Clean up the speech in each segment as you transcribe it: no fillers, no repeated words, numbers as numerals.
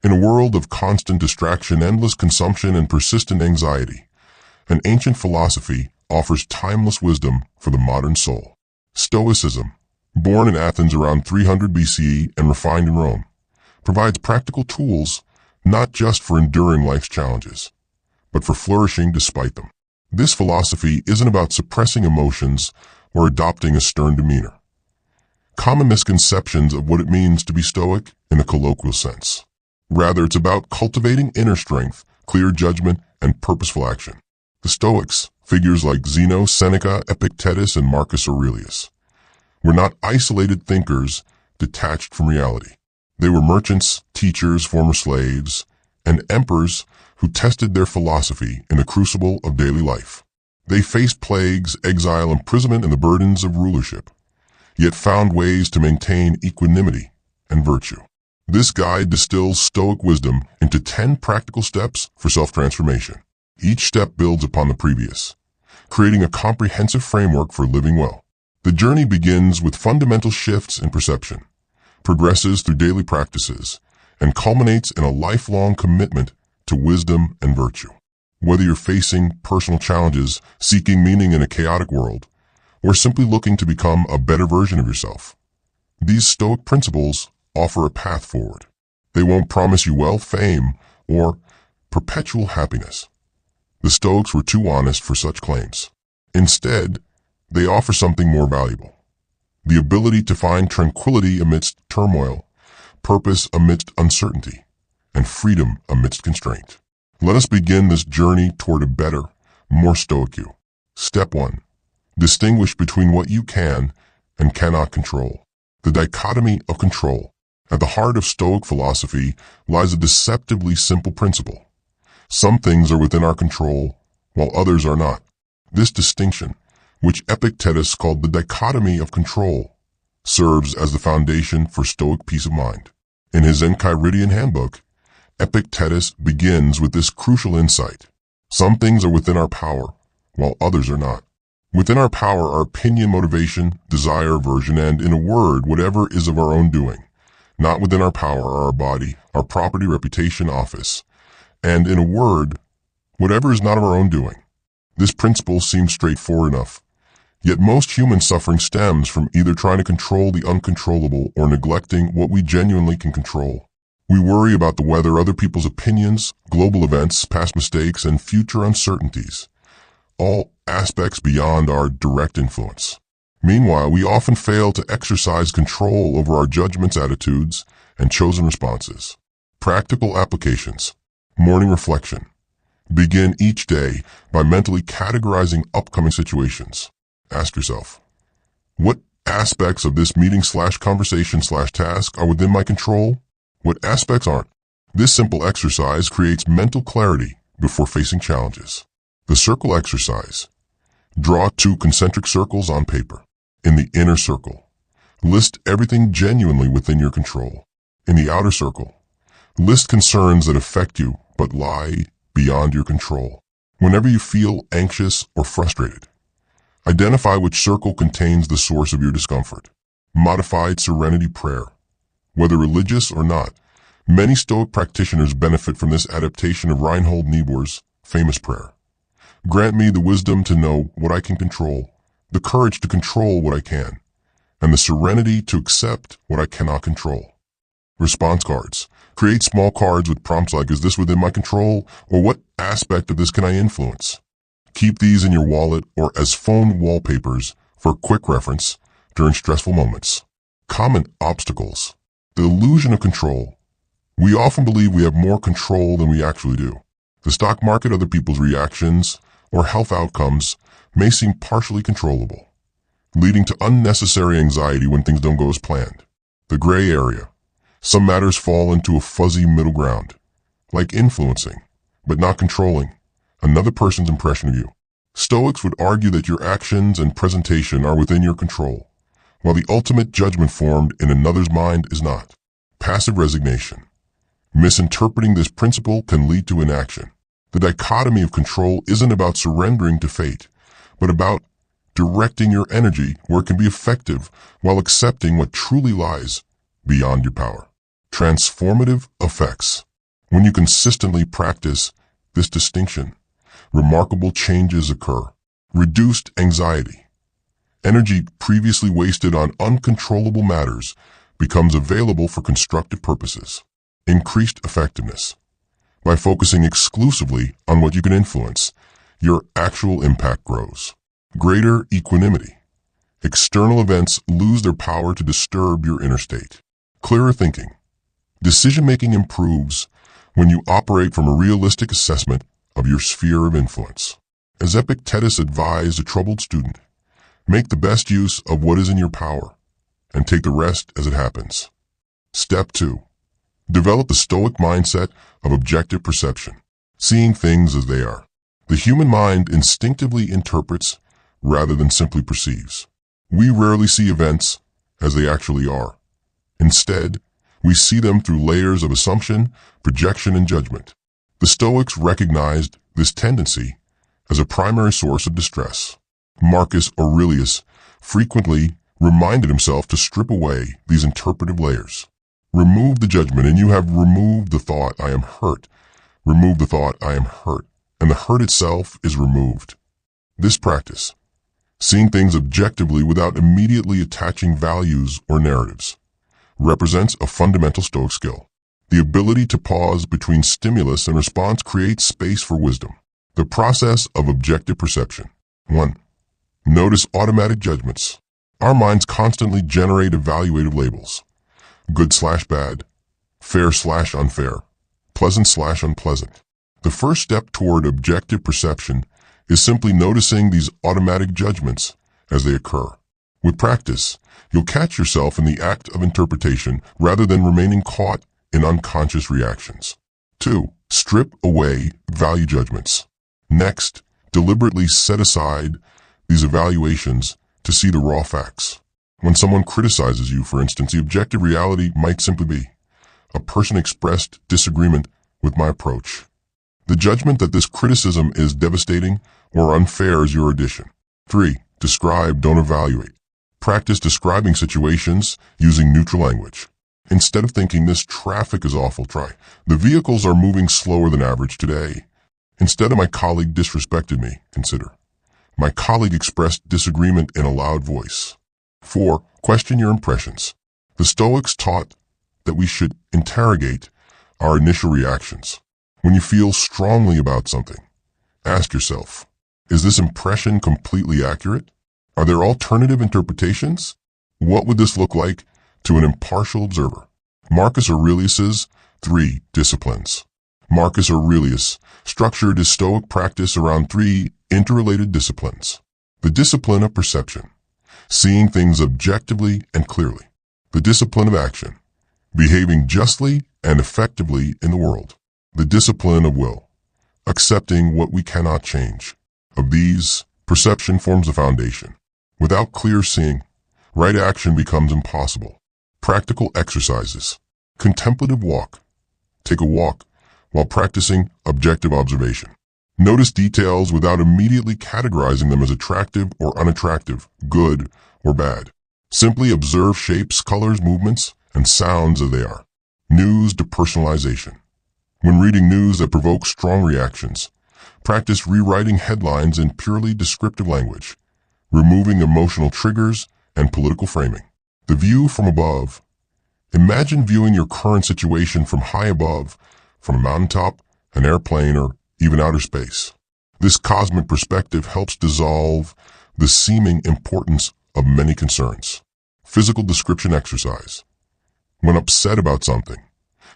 In a world of constant distraction, endless consumption, and persistent anxiety, an ancient philosophy offers timeless wisdom for the modern soul. Stoicism, born in Athens around 300 BCE and refined in Rome, provides practical tools not just for enduring life's challenges, but for flourishing despite them. This philosophy isn't about suppressing emotions or adopting a stern demeanor. Common misconceptions of what it means to be Stoic in a colloquial sense. Rather, it's about cultivating inner strength, clear judgment, and purposeful action. The Stoics, figures like Zeno, Seneca, Epictetus, and Marcus Aurelius, were not isolated thinkers detached from reality. They were merchants, teachers, former slaves, and emperors who tested their philosophy in the crucible of daily life. They faced plagues, exile, imprisonment, and the burdens of rulership, yet found ways to maintain equanimity and virtue. This guide distills Stoic wisdom into 10 practical steps for self-transformation. Each step builds upon the previous, creating a comprehensive framework for living well. The journey begins with fundamental shifts in perception, progresses through daily practices, and culminates in a lifelong commitment to wisdom and virtue. Whether you're facing personal challenges, seeking meaning in a chaotic world, or simply looking to become a better version of yourself, these Stoic principles offer a path forward. They won't promise you wealth, fame, or perpetual happiness. The Stoics were too honest for such claims. Instead, they offer something more valuable: the ability to find tranquility amidst turmoil, purpose amidst uncertainty, and freedom amidst constraint. Let us begin this journey toward a better, more Stoic you. Step 1. Distinguish between what you can and cannot control. The dichotomy of control. At the heart of Stoic philosophy lies a deceptively simple principle. Some things are within our control, while others are not. This distinction, which Epictetus called the dichotomy of control, serves as the foundation for Stoic peace of mind. In his Enchiridion handbook, Epictetus begins with this crucial insight: some things are within our power, while others are not. Within our power are opinion, motivation, desire, aversion, and, in a word, whatever is of our own doing. Not within our power are our body, our property, reputation, office, and, in a word, whatever is not of our own doing. This principle seems straightforward enough, yet most human suffering stems from either trying to control the uncontrollable or neglecting what we genuinely can control. We worry about the weather, other people's opinions, global events, past mistakes, and future uncertainties, all aspects beyond our direct influence. Meanwhile, we often fail to exercise control over our judgments, attitudes, and chosen responses. Practical applications. Morning reflection. Begin each day by mentally categorizing upcoming situations. Ask yourself, what aspects of this meeting/conversation/task are within my control? What aspects aren't? This simple exercise creates mental clarity before facing challenges. The circle exercise. Draw 2 concentric circles on paper. In the inner circle, list everything genuinely within your control. In the outer circle, list concerns that affect you but lie beyond your control. Whenever you feel anxious or frustrated, identify which circle contains the source of your discomfort. Modified serenity prayer. Whether religious or not, many Stoic practitioners benefit from this adaptation of Reinhold Niebuhr's famous prayer. Grant me the wisdom to know what I can control, the courage to control what I can, and the serenity to accept what I cannot control. Response cards. Create small cards with prompts like, is this within my control, or what aspect of this can I influence? Keep these in your wallet or as phone wallpapers for quick reference during stressful moments. Common obstacles. The illusion of control. We often believe we have more control than we actually do. The stock market, other people's reactions, or health outcomes may seem partially controllable, leading to unnecessary anxiety when things don't go as planned. The gray area. Some matters fall into a fuzzy middle ground, like influencing, but not controlling, another person's impression of you. Stoics would argue that your actions and presentation are within your control, while the ultimate judgment formed in another's mind is not. Passive resignation. Misinterpreting this principle can lead to inaction. The dichotomy of control isn't about surrendering to fate, but about directing your energy where it can be effective while accepting what truly lies beyond your power. Transformative effects. When you consistently practice this distinction, remarkable changes occur. Reduced anxiety. Energy previously wasted on uncontrollable matters becomes available for constructive purposes. Increased effectiveness. By focusing exclusively on what you can influence, your actual impact grows. Greater equanimity. External events lose their power to disturb your inner state. Clearer thinking. Decision-making improves when you operate from a realistic assessment of your sphere of influence. As Epictetus advised a troubled student, make the best use of what is in your power and take the rest as it happens. Step 2. Develop the Stoic mindset of objective perception, seeing things as they are. The human mind instinctively interprets rather than simply perceives. We rarely see events as they actually are. Instead, we see them through layers of assumption, projection, and judgment. The Stoics recognized this tendency as a primary source of distress. Marcus Aurelius frequently reminded himself to strip away these interpretive layers. Remove the judgment and you have removed the thought, I am hurt. Remove the thought, I am hurt, and the hurt itself is removed. This practice, seeing things objectively without immediately attaching values or narratives, represents a fundamental Stoic skill. The ability to pause between stimulus and response creates space for wisdom. The process of objective perception. 1. Notice automatic judgments. Our minds constantly generate evaluative labels. Good/bad, fair/unfair, pleasant/unpleasant. The first step toward objective perception is simply noticing these automatic judgments as they occur. With practice, you'll catch yourself in the act of interpretation rather than remaining caught in unconscious reactions. 2. Strip away value judgments. Next, deliberately set aside these evaluations to see the raw facts. When someone criticizes you, for instance, the objective reality might simply be, a person expressed disagreement with my approach. The judgment that this criticism is devastating or unfair is your addition. 3. Describe, don't evaluate. Practice describing situations using neutral language. Instead of thinking this traffic is awful, try, the vehicles are moving slower than average today. Instead of my colleague disrespected me, consider, my colleague expressed disagreement in a loud voice. 4. Question your impressions. The Stoics taught that we should interrogate our initial reactions. When you feel strongly about something, ask yourself, is this impression completely accurate? Are there alternative interpretations? What would this look like to an impartial observer? Marcus Aurelius's 3 disciplines. Marcus Aurelius structured his Stoic practice around 3 interrelated disciplines. The discipline of perception, seeing things objectively and clearly. The discipline of action, behaving justly and effectively in the world. The discipline of will, accepting what we cannot change. Of these, perception forms the foundation. Without clear seeing, right action becomes impossible. Practical exercises. Contemplative walk. Take a walk while practicing objective observation. Notice details without immediately categorizing them as attractive or unattractive, good or bad. Simply observe shapes, colors, movements, and sounds as they are. News depersonalization. When reading news that provokes strong reactions, practice rewriting headlines in purely descriptive language, removing emotional triggers and political framing. The view from above. Imagine viewing your current situation from high above, from a mountaintop, an airplane, or even outer space. This cosmic perspective helps dissolve the seeming importance of many concerns. Physical description exercise. When upset about something,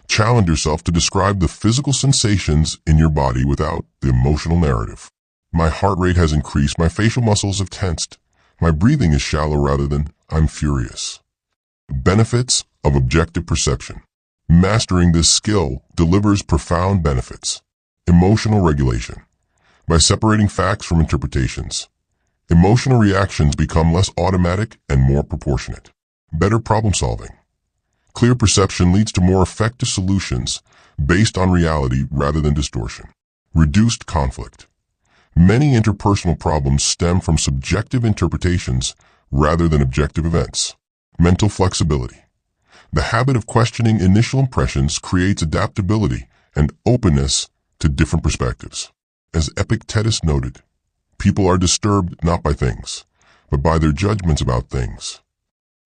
challenge yourself to describe the physical sensations in your body without the emotional narrative. My heart rate has increased, my facial muscles have tensed, my breathing is shallow rather than I'm furious. Benefits of objective perception. Mastering this skill delivers profound benefits. Emotional regulation. By separating facts from interpretations, emotional reactions become less automatic and more proportionate. Better problem solving. Clear perception leads to more effective solutions based on reality rather than distortion. Reduced conflict. Many interpersonal problems stem from subjective interpretations rather than objective events. Mental flexibility. The habit of questioning initial impressions creates adaptability and openness to different perspectives. As Epictetus noted, people are disturbed not by things, but by their judgments about things.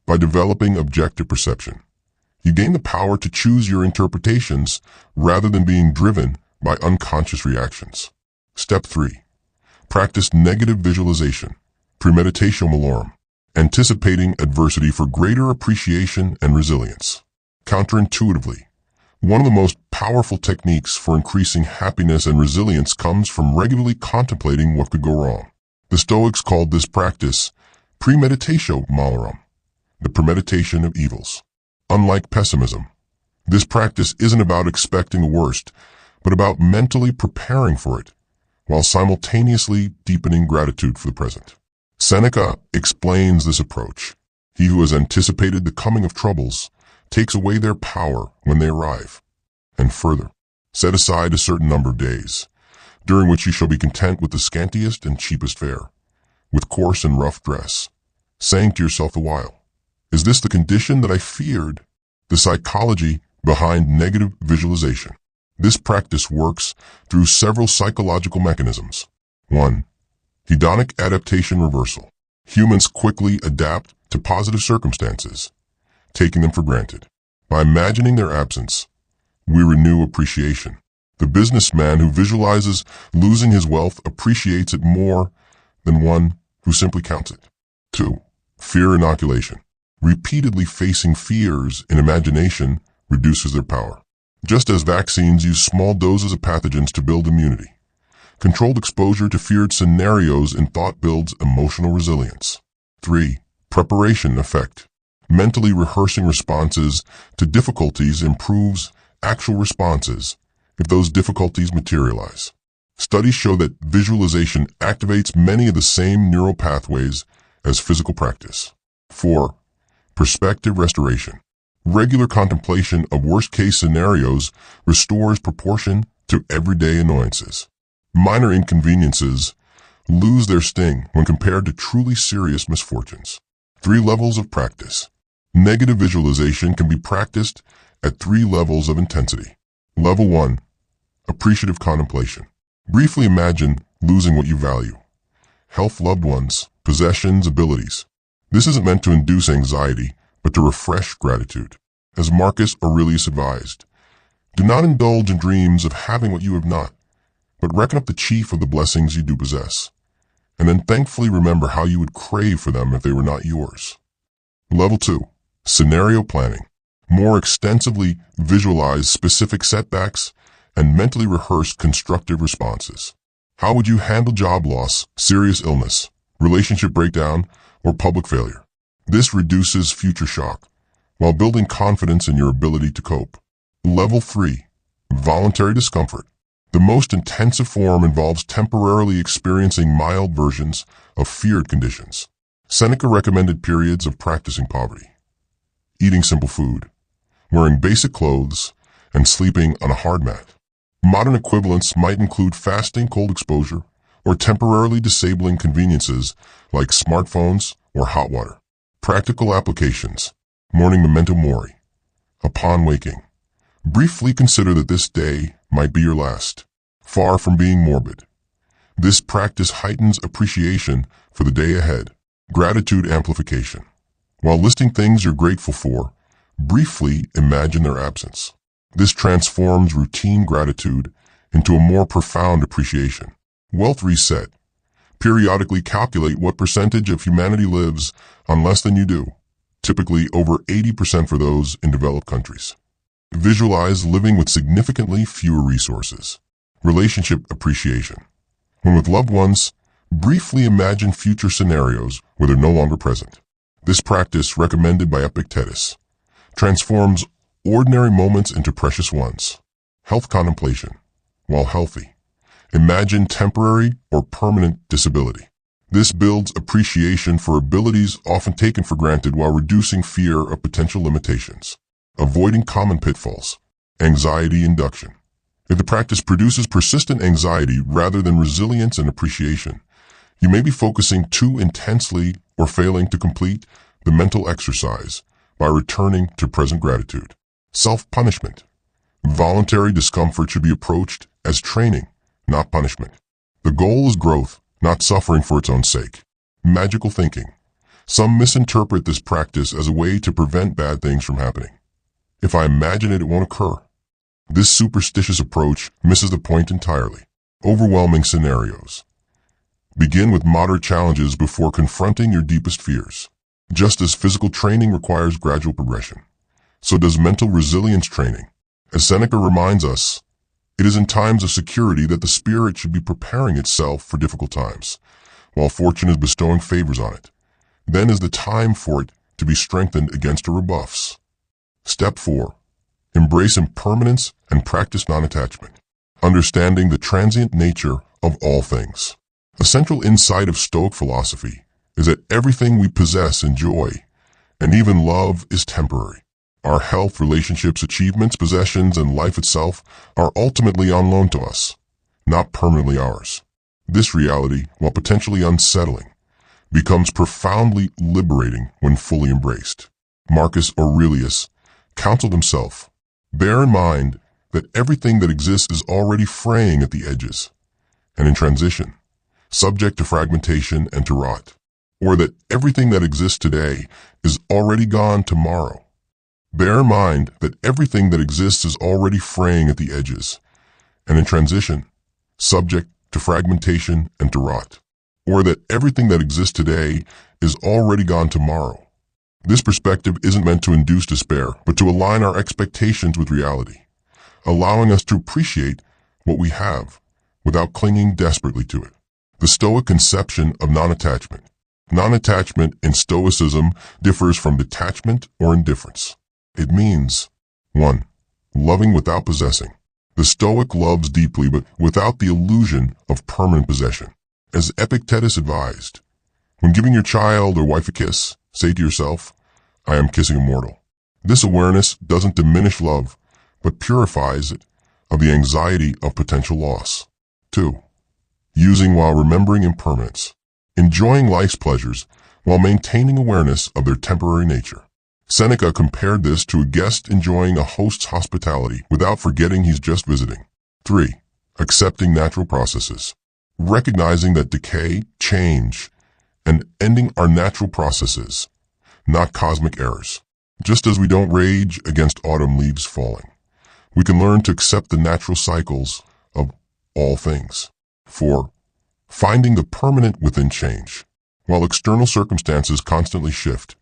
By developing objective perception, you gain the power to choose your interpretations rather than being driven by unconscious reactions. Step 3. Practice negative visualization, premeditatio malorum, anticipating adversity for greater appreciation and resilience. Counterintuitively, one of the most powerful techniques for increasing happiness and resilience comes from regularly contemplating what could go wrong. The Stoics called this practice premeditatio malorum, the premeditation of evils. Unlike pessimism, this practice isn't about expecting the worst, but about mentally preparing for it, while simultaneously deepening gratitude for the present. Seneca explains this approach. He who has anticipated the coming of troubles takes away their power when they arrive. And further, set aside a certain number of days, during which you shall be content with the scantiest and cheapest fare, with coarse and rough dress, saying to yourself the while, "Is this the condition that I feared?" The psychology behind negative visualization. This practice works through several psychological mechanisms. 1. Hedonic adaptation reversal. Humans quickly adapt to positive circumstances, taking them for granted. By imagining their absence, we renew appreciation. The businessman who visualizes losing his wealth appreciates it more than one who simply counts it. 2. Fear inoculation. Repeatedly facing fears in imagination reduces their power. Just as vaccines use small doses of pathogens to build immunity, controlled exposure to feared scenarios in thought builds emotional resilience. 3. Preparation effect. Mentally rehearsing responses to difficulties improves actual responses if those difficulties materialize. Studies show that visualization activates many of the same neural pathways as physical practice. 4. Perspective restoration. Regular contemplation of worst-case scenarios restores proportion to everyday annoyances. Minor inconveniences lose their sting when compared to truly serious misfortunes. 3 levels of practice. Negative visualization can be practiced at 3 levels of intensity. Level 1. Appreciative contemplation. Briefly imagine losing what you value: health, loved ones, possessions, abilities. This isn't meant to induce anxiety, but to refresh gratitude. As Marcus Aurelius advised, do not indulge in dreams of having what you have not, but reckon up the chief of the blessings you do possess, and then thankfully remember how you would crave for them if they were not yours. Level 2. Scenario planning. More extensively visualize specific setbacks and mentally rehearse constructive responses. How would you handle job loss, serious illness, relationship breakdown, or public failure? This reduces future shock, while building confidence in your ability to cope. Level 3. Voluntary discomfort. The most intensive form involves temporarily experiencing mild versions of feared conditions. Seneca recommended periods of practicing poverty, eating simple food, wearing basic clothes, and sleeping on a hard mat. Modern equivalents might include fasting cold exposure or temporarily disabling conveniences like smartphones or hot water. Practical applications. Morning memento mori. Upon waking, briefly consider that this day might be your last. Far from being morbid, this practice heightens appreciation for the day ahead. Gratitude amplification. While listing things you're grateful for, briefly imagine their absence. This transforms routine gratitude into a more profound appreciation. Wealth reset. Periodically calculate what percentage of humanity lives on less than you do, typically over 80% for those in developed countries. Visualize living with significantly fewer resources. Relationship appreciation. When with loved ones, briefly imagine future scenarios where they're no longer present. This practice, recommended by Epictetus, transforms ordinary moments into precious ones. Health contemplation. While healthy, imagine temporary or permanent disability. This builds appreciation for abilities often taken for granted while reducing fear of potential limitations. Avoiding common pitfalls. Anxiety induction. If the practice produces persistent anxiety rather than resilience and appreciation, you may be focusing too intensely or failing to complete the mental exercise by returning to present gratitude. Self-punishment. Voluntary discomfort should be approached as training, not punishment. The goal is growth, not suffering for its own sake. Magical thinking. Some misinterpret this practice as a way to prevent bad things from happening. If I imagine it, it won't occur. This superstitious approach misses the point entirely. Overwhelming scenarios. Begin with moderate challenges before confronting your deepest fears. Just as physical training requires gradual progression, so does mental resilience training. As Seneca reminds us, it is in times of security that the spirit should be preparing itself for difficult times, while fortune is bestowing favors on it. Then is the time for it to be strengthened against her rebuffs. Step 4. Embrace impermanence and practice non-attachment. Understanding the transient nature of all things. A central insight of Stoic philosophy is that everything we possess, enjoy, and even love is temporary. Our health, relationships, achievements, possessions, and life itself are ultimately on loan to us, not permanently ours. This reality, while potentially unsettling, becomes profoundly liberating when fully embraced. Marcus Aurelius counseled himself, "Bear in mind that everything that exists is already fraying at the edges, and in transition, subject to fragmentation and to rot, or that everything that exists today is already gone tomorrow." Bear in mind that everything that exists is already fraying at the edges, and in transition, subject to fragmentation and to rot, or that everything that exists today is already gone tomorrow. This perspective isn't meant to induce despair, but to align our expectations with reality, allowing us to appreciate what we have without clinging desperately to it. The Stoic conception of non-attachment. Non-attachment in Stoicism differs from detachment or indifference. It means 1. Loving without possessing. The Stoic loves deeply but without the illusion of permanent possession. As Epictetus advised, when giving your child or wife a kiss, say to yourself, "I am kissing a mortal." This awareness doesn't diminish love, but purifies it of the anxiety of potential loss. 2. Using while remembering impermanence. Enjoying life's pleasures while maintaining awareness of their temporary nature. Seneca compared this to a guest enjoying a host's hospitality without forgetting he's just visiting. 3. Accepting natural processes. Recognizing that decay, change, and ending are natural processes, not cosmic errors. Just as we don't rage against autumn leaves falling, we can learn to accept the natural cycles of all things. 4. Finding the permanent within change. While external circumstances constantly shift,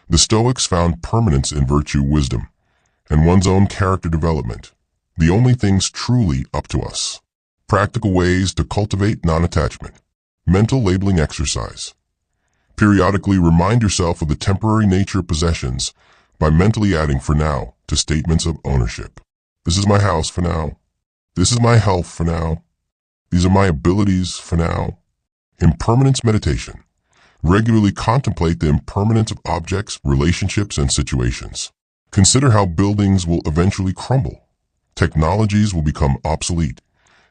the Stoics found permanence in virtue, wisdom, and one's own character development, the only things truly up to us. Practical ways to cultivate non-attachment. Mental labeling exercise. Periodically remind yourself of the temporary nature of possessions by mentally adding "for now" to statements of ownership. This is my house for now. This is my health for now. These are my abilities for now. Impermanence meditation. Regularly contemplate the impermanence of objects, relationships, and situations. Consider how buildings will eventually crumble, technologies will become obsolete,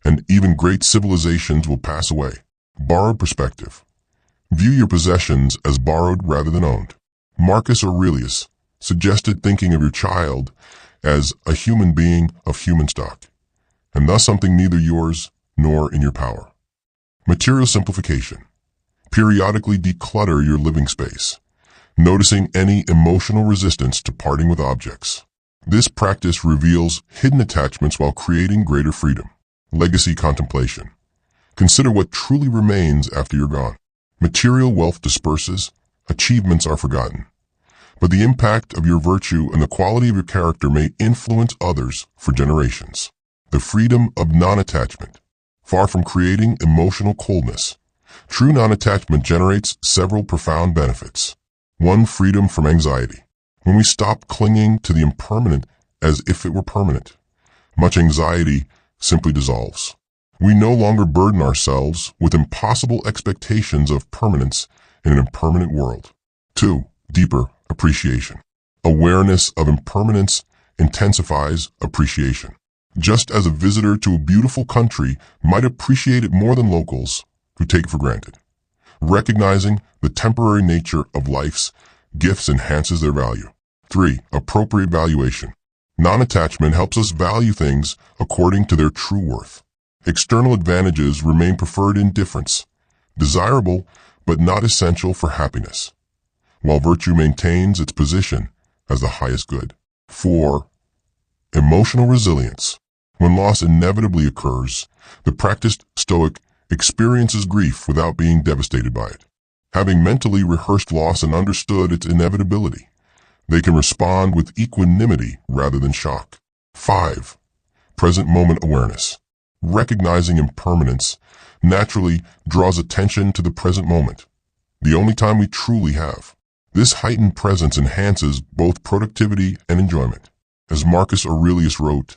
and even great civilizations will pass away. Borrowed perspective. View your possessions as borrowed rather than owned. Marcus Aurelius suggested thinking of your child as a human being of human stock, and thus something neither yours nor in your power. Material simplification. Periodically declutter your living space, noticing any emotional resistance to parting with objects. This practice reveals hidden attachments while creating greater freedom. Legacy contemplation. Consider what truly remains after you're gone. Material wealth disperses, achievements are forgotten, but the impact of your virtue and the quality of your character may influence others for generations. The freedom of non-attachment. Far from creating emotional coldness, true non-attachment generates several profound benefits. 1. Freedom from anxiety. When we stop clinging to the impermanent as if it were permanent, much anxiety simply dissolves. We no longer burden ourselves with impossible expectations of permanence in an impermanent world. 2. Deeper appreciation. Awareness of impermanence intensifies appreciation. Just as a visitor to a beautiful country might appreciate it more than locals who take it for granted. Recognizing the temporary nature of life's gifts enhances their value. 3. Appropriate valuation. Non-attachment helps us value things according to their true worth. External advantages remain preferred indifference, desirable but not essential for happiness, while virtue maintains its position as the highest good. 4. Emotional resilience. When loss inevitably occurs, the practiced Stoic experiences grief without being devastated by it. Having mentally rehearsed loss and understood its inevitability, they can respond with equanimity rather than shock. 5. Present moment awareness. Recognizing impermanence naturally draws attention to the present moment, the only time we truly have. This heightened presence enhances both productivity and enjoyment. As Marcus Aurelius wrote,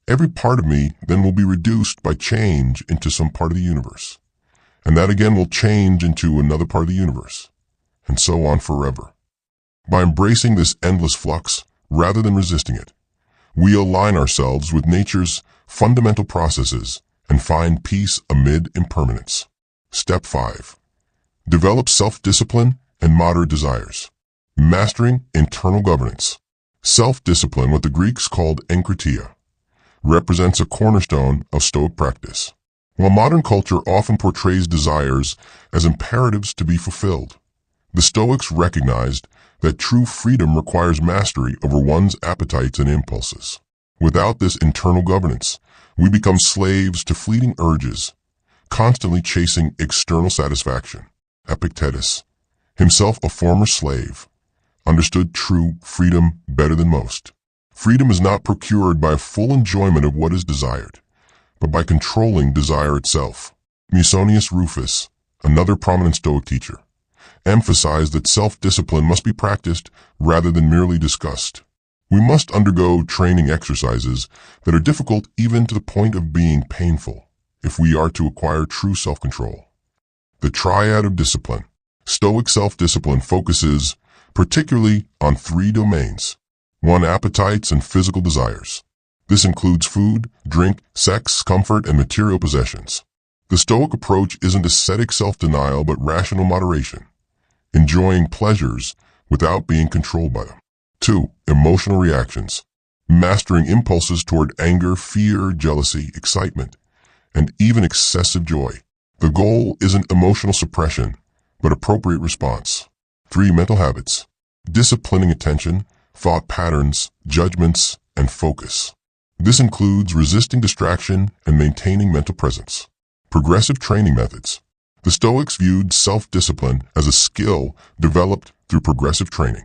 "Every part of me then will be reduced by change into some part of the universe, and that again will change into another part of the universe, and so on forever." By embracing this endless flux, rather than resisting it, we align ourselves with nature's fundamental processes and find peace amid impermanence. Step 5. Develop self-discipline and moderate desires. Mastering internal governance. Self-discipline, what the Greeks called enkratia, represents a cornerstone of Stoic practice. While modern culture often portrays desires as imperatives to be fulfilled, the Stoics recognized that true freedom requires mastery over one's appetites and impulses. Without this internal governance, we become slaves to fleeting urges, constantly chasing external satisfaction. Epictetus, himself a former slave, understood true freedom better than most. Freedom is not procured by a full enjoyment of what is desired, but by controlling desire itself. Musonius Rufus, another prominent Stoic teacher, emphasized that self-discipline must be practiced rather than merely discussed. We must undergo training exercises that are difficult even to the point of being painful if we are to acquire true self-control. The triad of discipline. Stoic self-discipline focuses particularly on 3 domains. 1. Appetites and physical desires. This includes food, drink, sex, comfort, and material possessions. The Stoic approach isn't ascetic self-denial but rational moderation, enjoying pleasures without being controlled by them. 2. Emotional reactions. Mastering impulses toward anger, fear, jealousy, excitement, and even excessive joy. The goal isn't emotional suppression, but appropriate response. 3. Mental habits. Disciplining attention, thought patterns, judgments, and focus. This includes resisting distraction and maintaining mental presence. Progressive training methods. The Stoics viewed self-discipline as a skill developed through progressive training.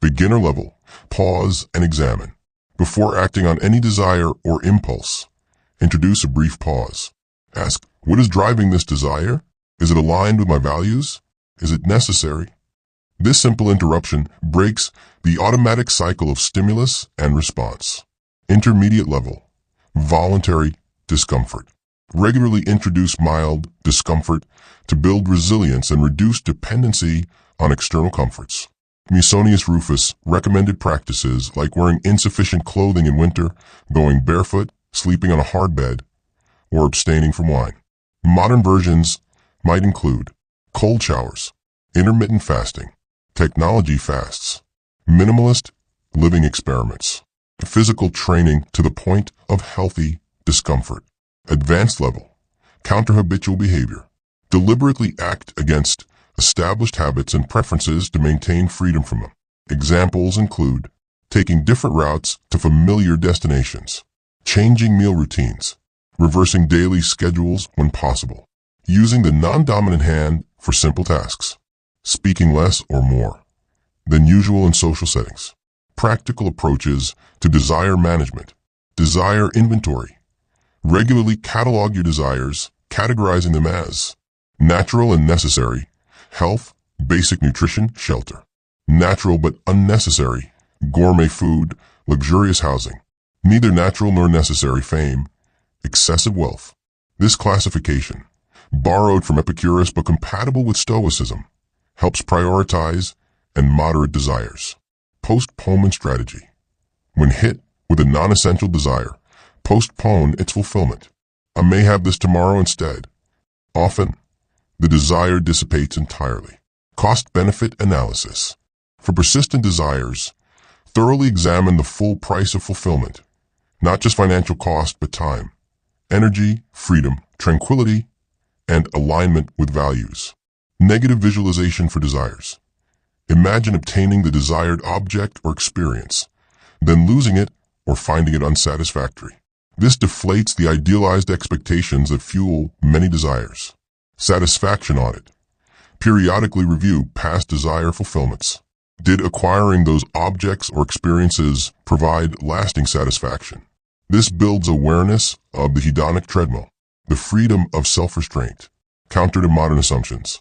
Beginner level, pause and examine. Before acting on any desire or impulse, introduce a brief pause. Ask, what is driving this desire? Is it aligned with my values? Is it necessary? This simple interruption breaks the automatic cycle of stimulus and response. Intermediate level, voluntary discomfort. Regularly introduce mild discomfort to build resilience and reduce dependency on external comforts. Musonius Rufus recommended practices like wearing insufficient clothing in winter, going barefoot, sleeping on a hard bed, or abstaining from wine. Modern versions might include cold showers, intermittent fasting, technology fasts, minimalist living experiments, physical training to the point of healthy discomfort. Advanced level, counter habitual behavior. Deliberately act against established habits and preferences to maintain freedom from them. Examples include taking different routes to familiar destinations, changing meal routines, reversing daily schedules when possible, using the non-dominant hand for simple tasks, speaking less or more than usual in social settings. Practical approaches to desire management, desire inventory. Regularly catalog your desires, categorizing them as natural and necessary, health, basic nutrition, shelter. Natural but unnecessary, gourmet food, luxurious housing. Neither natural nor necessary, fame, excessive wealth. This classification, borrowed from Epicurus but compatible with Stoicism, helps prioritize and moderate desires. Postponement strategy. When hit with a non-essential desire, postpone its fulfillment. I may have this tomorrow instead. Often, the desire dissipates entirely. Cost-benefit analysis. For persistent desires, Thoroughly examine the full price of fulfillment, not just financial cost, but time, energy, freedom, tranquility, and alignment with values. Negative visualization for desires. Imagine obtaining the desired object or experience, then losing it or finding it unsatisfactory. This deflates the idealized expectations that fuel many desires. Satisfaction audit. Periodically review past desire fulfillments. Did acquiring those objects or experiences provide lasting satisfaction? This builds awareness of the hedonic treadmill, the freedom of self-restraint, counter to modern assumptions.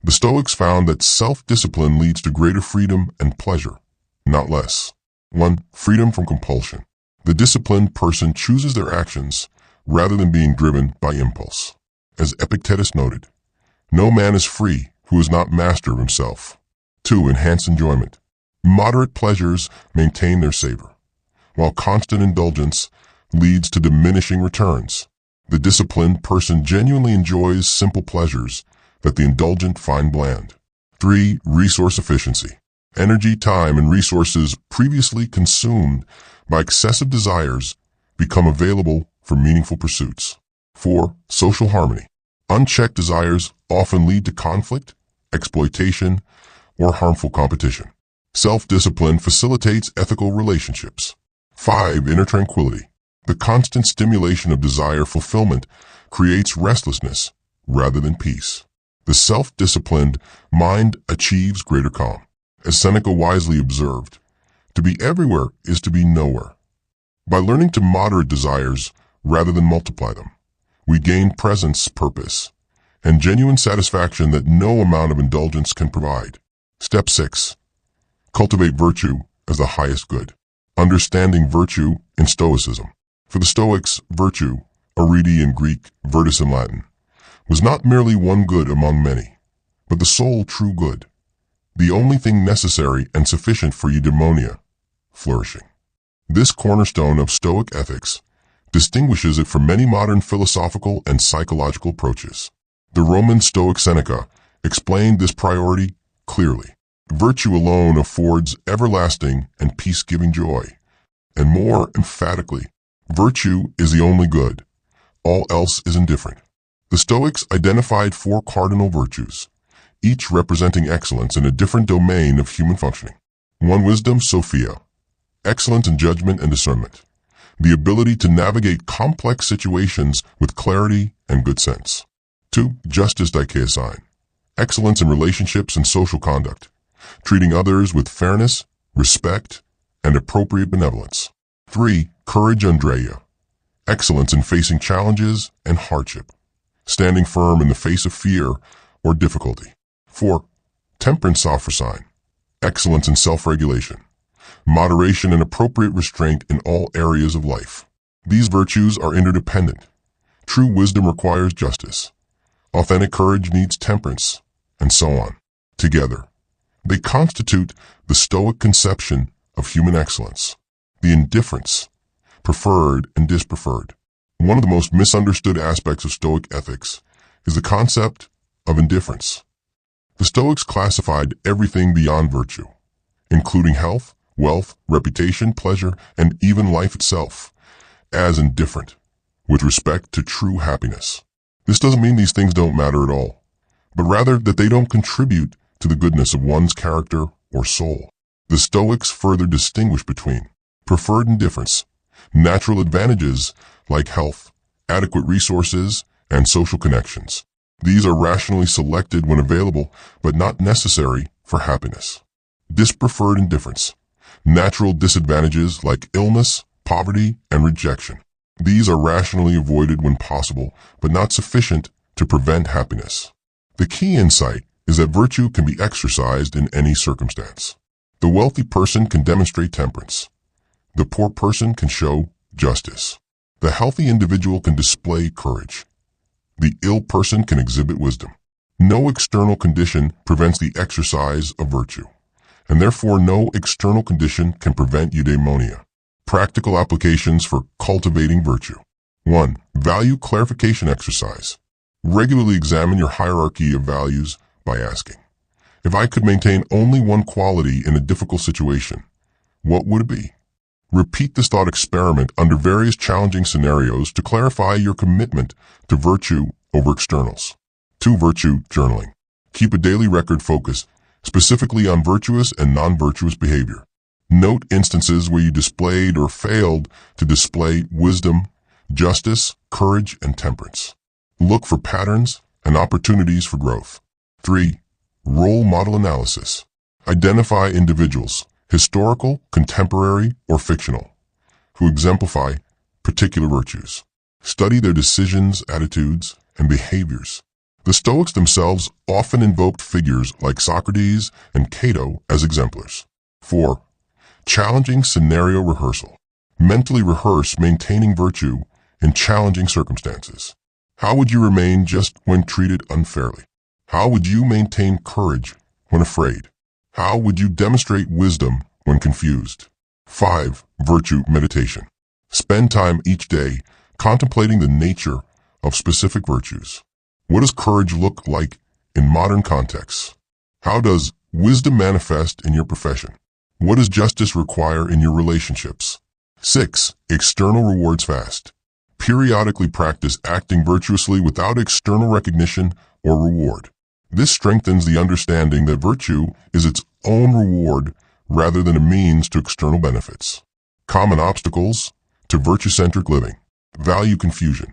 The Stoics found that self-discipline leads to greater freedom and pleasure, not less. 1. Freedom from compulsion. The disciplined person chooses their actions rather than being driven by impulse. As Epictetus noted, no man is free who is not master of himself. 2. Enhance enjoyment. Moderate pleasures maintain their savor, while constant indulgence leads to diminishing returns. The disciplined person genuinely enjoys simple pleasures that the indulgent find bland. 3. Resource efficiency. Energy, time, and resources previously consumed by excessive desires become available for meaningful pursuits. 4. Social harmony. Unchecked desires often lead to conflict, exploitation, or harmful competition. Self-discipline facilitates ethical relationships. 5. Inner tranquility. The constant stimulation of desire fulfillment creates restlessness rather than peace. The self-disciplined mind achieves greater calm. As Seneca wisely observed, to be everywhere is to be nowhere. By learning to moderate desires rather than multiply them, we gain presence, purpose, and genuine satisfaction that no amount of indulgence can provide. Step 6. Cultivate virtue as the highest good. Understanding virtue in Stoicism. For the Stoics, virtue, arete in Greek, virtus in Latin, was not merely one good among many, but the sole true good, the only thing necessary and sufficient for eudaimonia, flourishing. This cornerstone of Stoic ethics distinguishes it from many modern philosophical and psychological approaches. The Roman Stoic Seneca explained this priority clearly. Virtue alone affords everlasting and peace-giving joy. And more emphatically, virtue is the only good. All else is indifferent. The Stoics identified 4 cardinal virtues, each representing excellence in a different domain of human functioning. 1. Wisdom, Sophia. Excellence in judgment and discernment. The ability to navigate complex situations with clarity and good sense. 2. Justice, Dikeiosyne. Excellence in relationships and social conduct, treating others with fairness, respect, and appropriate benevolence. 3. Courage, Andreia. Excellence in facing challenges and hardship, standing firm in the face of fear or difficulty. 4. Temperance, Sophrosyne. Excellence in self-regulation, moderation and appropriate restraint in all areas of life. These virtues are interdependent. True wisdom requires justice. Authentic courage needs temperance, and so on. Together, they constitute the Stoic conception of human excellence. The indifference, preferred and dispreferred. One of the most misunderstood aspects of Stoic ethics is the concept of indifference. The Stoics classified everything beyond virtue, including health, wealth, reputation, pleasure, and even life itself, as indifferent with respect to true happiness. This doesn't mean these things don't matter at all, but rather that they don't contribute to the goodness of one's character or soul. The Stoics further distinguish between preferred indifference, natural advantages like health, adequate resources, and social connections. These are rationally selected when available, but not necessary for happiness. Dispreferred indifference, natural disadvantages like illness, poverty, and rejection. These are rationally avoided when possible, but not sufficient to prevent happiness. The key insight is that virtue can be exercised in any circumstance. The wealthy person can demonstrate temperance. The poor person can show justice. The healthy individual can display courage. The ill person can exhibit wisdom. No external condition prevents the exercise of virtue, and therefore no external condition can prevent eudaimonia. Practical applications for cultivating virtue. 1. Value clarification exercise. Regularly examine your hierarchy of values by asking, if I could maintain only one quality in a difficult situation, what would it be? Repeat this thought experiment under various challenging scenarios to clarify your commitment to virtue over externals. 2. Virtue journaling. Keep a daily record focused specifically on virtuous and non-virtuous behavior. Note instances where you displayed or failed to display wisdom, justice, courage, and temperance. Look for patterns and opportunities for growth. 3. Role model analysis. Identify individuals, historical, contemporary, or fictional, who exemplify particular virtues. Study their decisions, attitudes, and behaviors. The Stoics themselves often invoked figures like Socrates and Cato as exemplars. 4. Challenging scenario rehearsal. Mentally rehearse maintaining virtue in challenging circumstances. How would you remain just when treated unfairly? How would you maintain courage when afraid? How would you demonstrate wisdom when confused? 5. Virtue meditation. Spend time each day contemplating the nature of specific virtues. What does courage look like in modern contexts? How does wisdom manifest in your profession? What does justice require in your relationships? 6. External rewards fast. Periodically practice acting virtuously without external recognition or reward. This strengthens the understanding that virtue is its own reward rather than a means to external benefits. Common obstacles to virtue-centric living. Value confusion.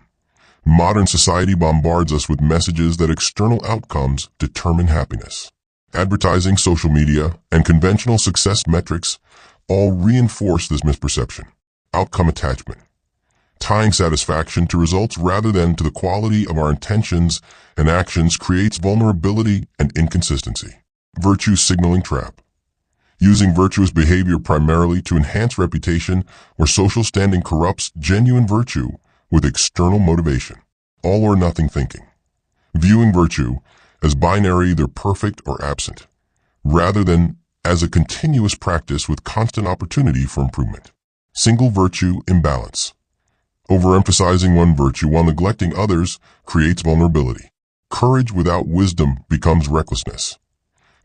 Modern society bombards us with messages that external outcomes determine happiness. Advertising, social media, and conventional success metrics all reinforce this misperception. Outcome attachment. Tying satisfaction to results rather than to the quality of our intentions and actions creates vulnerability and inconsistency. Virtue signaling trap. Using virtuous behavior primarily to enhance reputation or social standing corrupts genuine virtue with external motivation. All or nothing thinking. Viewing virtue as binary, either perfect or absent, rather than as a continuous practice with constant opportunity for improvement. Single virtue imbalance. Overemphasizing one virtue while neglecting others creates vulnerability. Courage without wisdom becomes recklessness.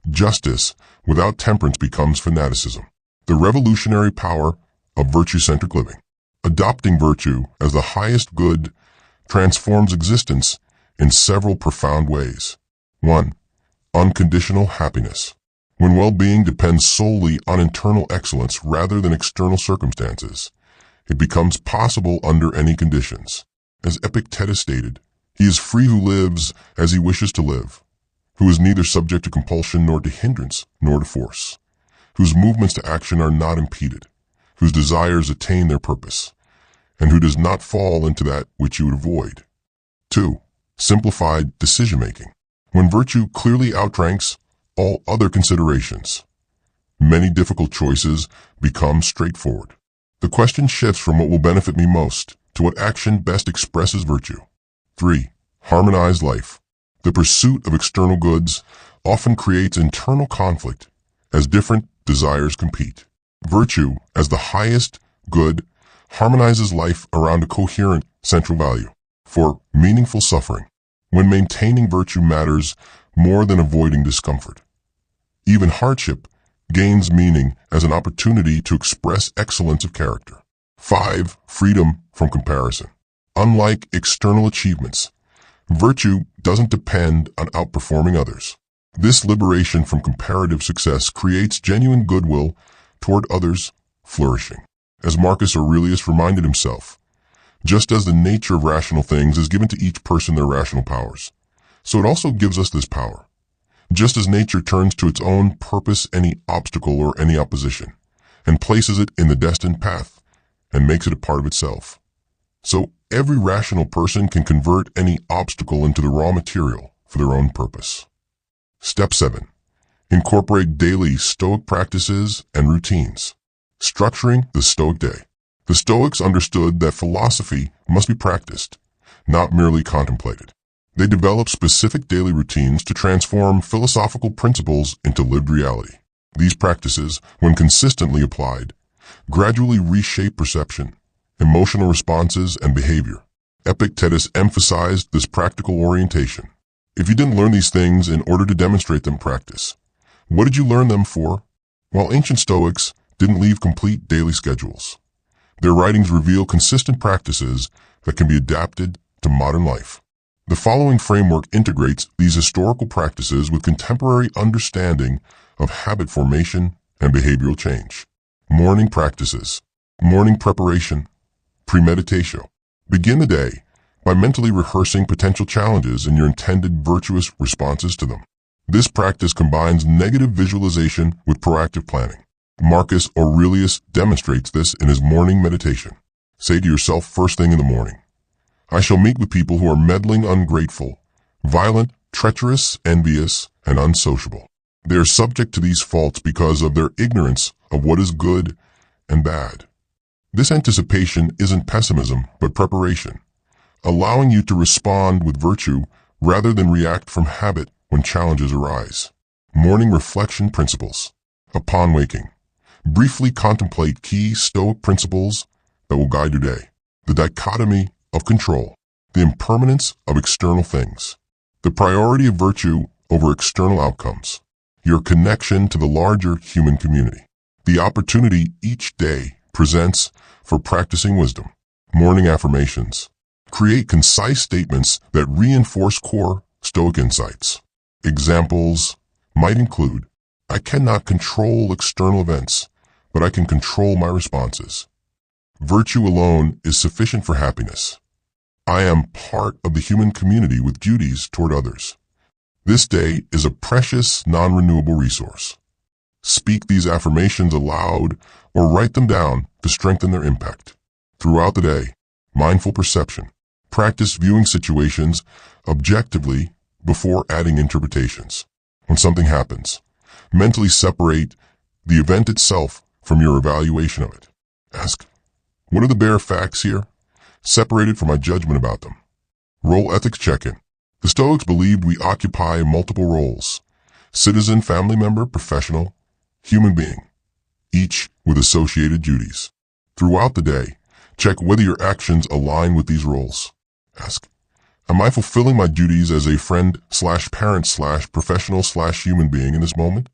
Justice without temperance becomes fanaticism. The revolutionary power of virtue-centric living. Adopting virtue as the highest good transforms existence in several profound ways. 1. Unconditional happiness. When well-being depends solely on internal excellence rather than external circumstances, it becomes possible under any conditions. As Epictetus stated, he is free who lives as he wishes to live, who is neither subject to compulsion nor to hindrance nor to force, whose movements to action are not impeded, whose desires attain their purpose, and who does not fall into that which you would avoid. 2. Simplified decision-making. When virtue clearly outranks all other considerations, many difficult choices become straightforward. The question shifts from what will benefit me most to what action best expresses virtue. 3. Harmonized life. The pursuit of external goods often creates internal conflict as different desires compete. Virtue, as the highest good, harmonizes life around a coherent central value. For meaningful suffering, when maintaining virtue matters more than avoiding discomfort. Even hardship gains meaning as an opportunity to express excellence of character. 5. Freedom from comparison. Unlike external achievements, virtue doesn't depend on outperforming others. This liberation from comparative success creates genuine goodwill toward others flourishing. As Marcus Aurelius reminded himself, just as the nature of rational things is given to each person their rational powers, so it also gives us this power. Just as nature turns to its own purpose any obstacle or any opposition, and places it in the destined path, and makes it a part of itself, so every rational person can convert any obstacle into the raw material for their own purpose. Step 7. Incorporate daily Stoic practices and routines. Structuring the Stoic day. The Stoics understood that philosophy must be practiced, not merely contemplated. They developed specific daily routines to transform philosophical principles into lived reality. These practices, when consistently applied, gradually reshape perception, emotional responses, and behavior. Epictetus emphasized this practical orientation. If you didn't learn these things in order to demonstrate them in practice, what did you learn them for? While ancient Stoics didn't leave complete daily schedules. Their writings reveal consistent practices that can be adapted to modern life. The following framework integrates these historical practices with contemporary understanding of habit formation and behavioral change. Morning practices. Morning preparation. Premeditatio. Begin the day by mentally rehearsing potential challenges and your intended virtuous responses to them. This practice combines negative visualization with proactive planning. Marcus Aurelius demonstrates this in his morning meditation. Say to yourself first thing in the morning, I shall meet with people who are meddling, ungrateful, violent, treacherous, envious, and unsociable. They are subject to these faults because of their ignorance of what is good and bad. This anticipation isn't pessimism, but preparation, allowing you to respond with virtue rather than react from habit when challenges arise. Morning reflection principles. Upon waking, briefly contemplate key Stoic principles that will guide your day. The dichotomy of control, the impermanence of external things, the priority of virtue over external outcomes, your connection to the larger human community, the opportunity each day presents for practicing wisdom. Morning affirmations. Create concise statements that reinforce core Stoic insights. Examples might include, I cannot control external events, but I can control my responses. Virtue alone is sufficient for happiness. I am part of the human community with duties toward others. This day is a precious, non-renewable resource. Speak these affirmations aloud or write them down to strengthen their impact. Throughout the day, mindful perception. Practice viewing situations objectively before adding interpretations. When something happens, mentally separate the event itself from your evaluation of it. Ask, what are the bare facts here, separated from my judgment about them? Role ethics check-in. The Stoics believed we occupy multiple roles: citizen, family member, professional, human being, each with associated duties. Throughout the day, check whether your actions align with these roles. Ask, am I fulfilling my duties as a friend / parent / professional / human being in this moment?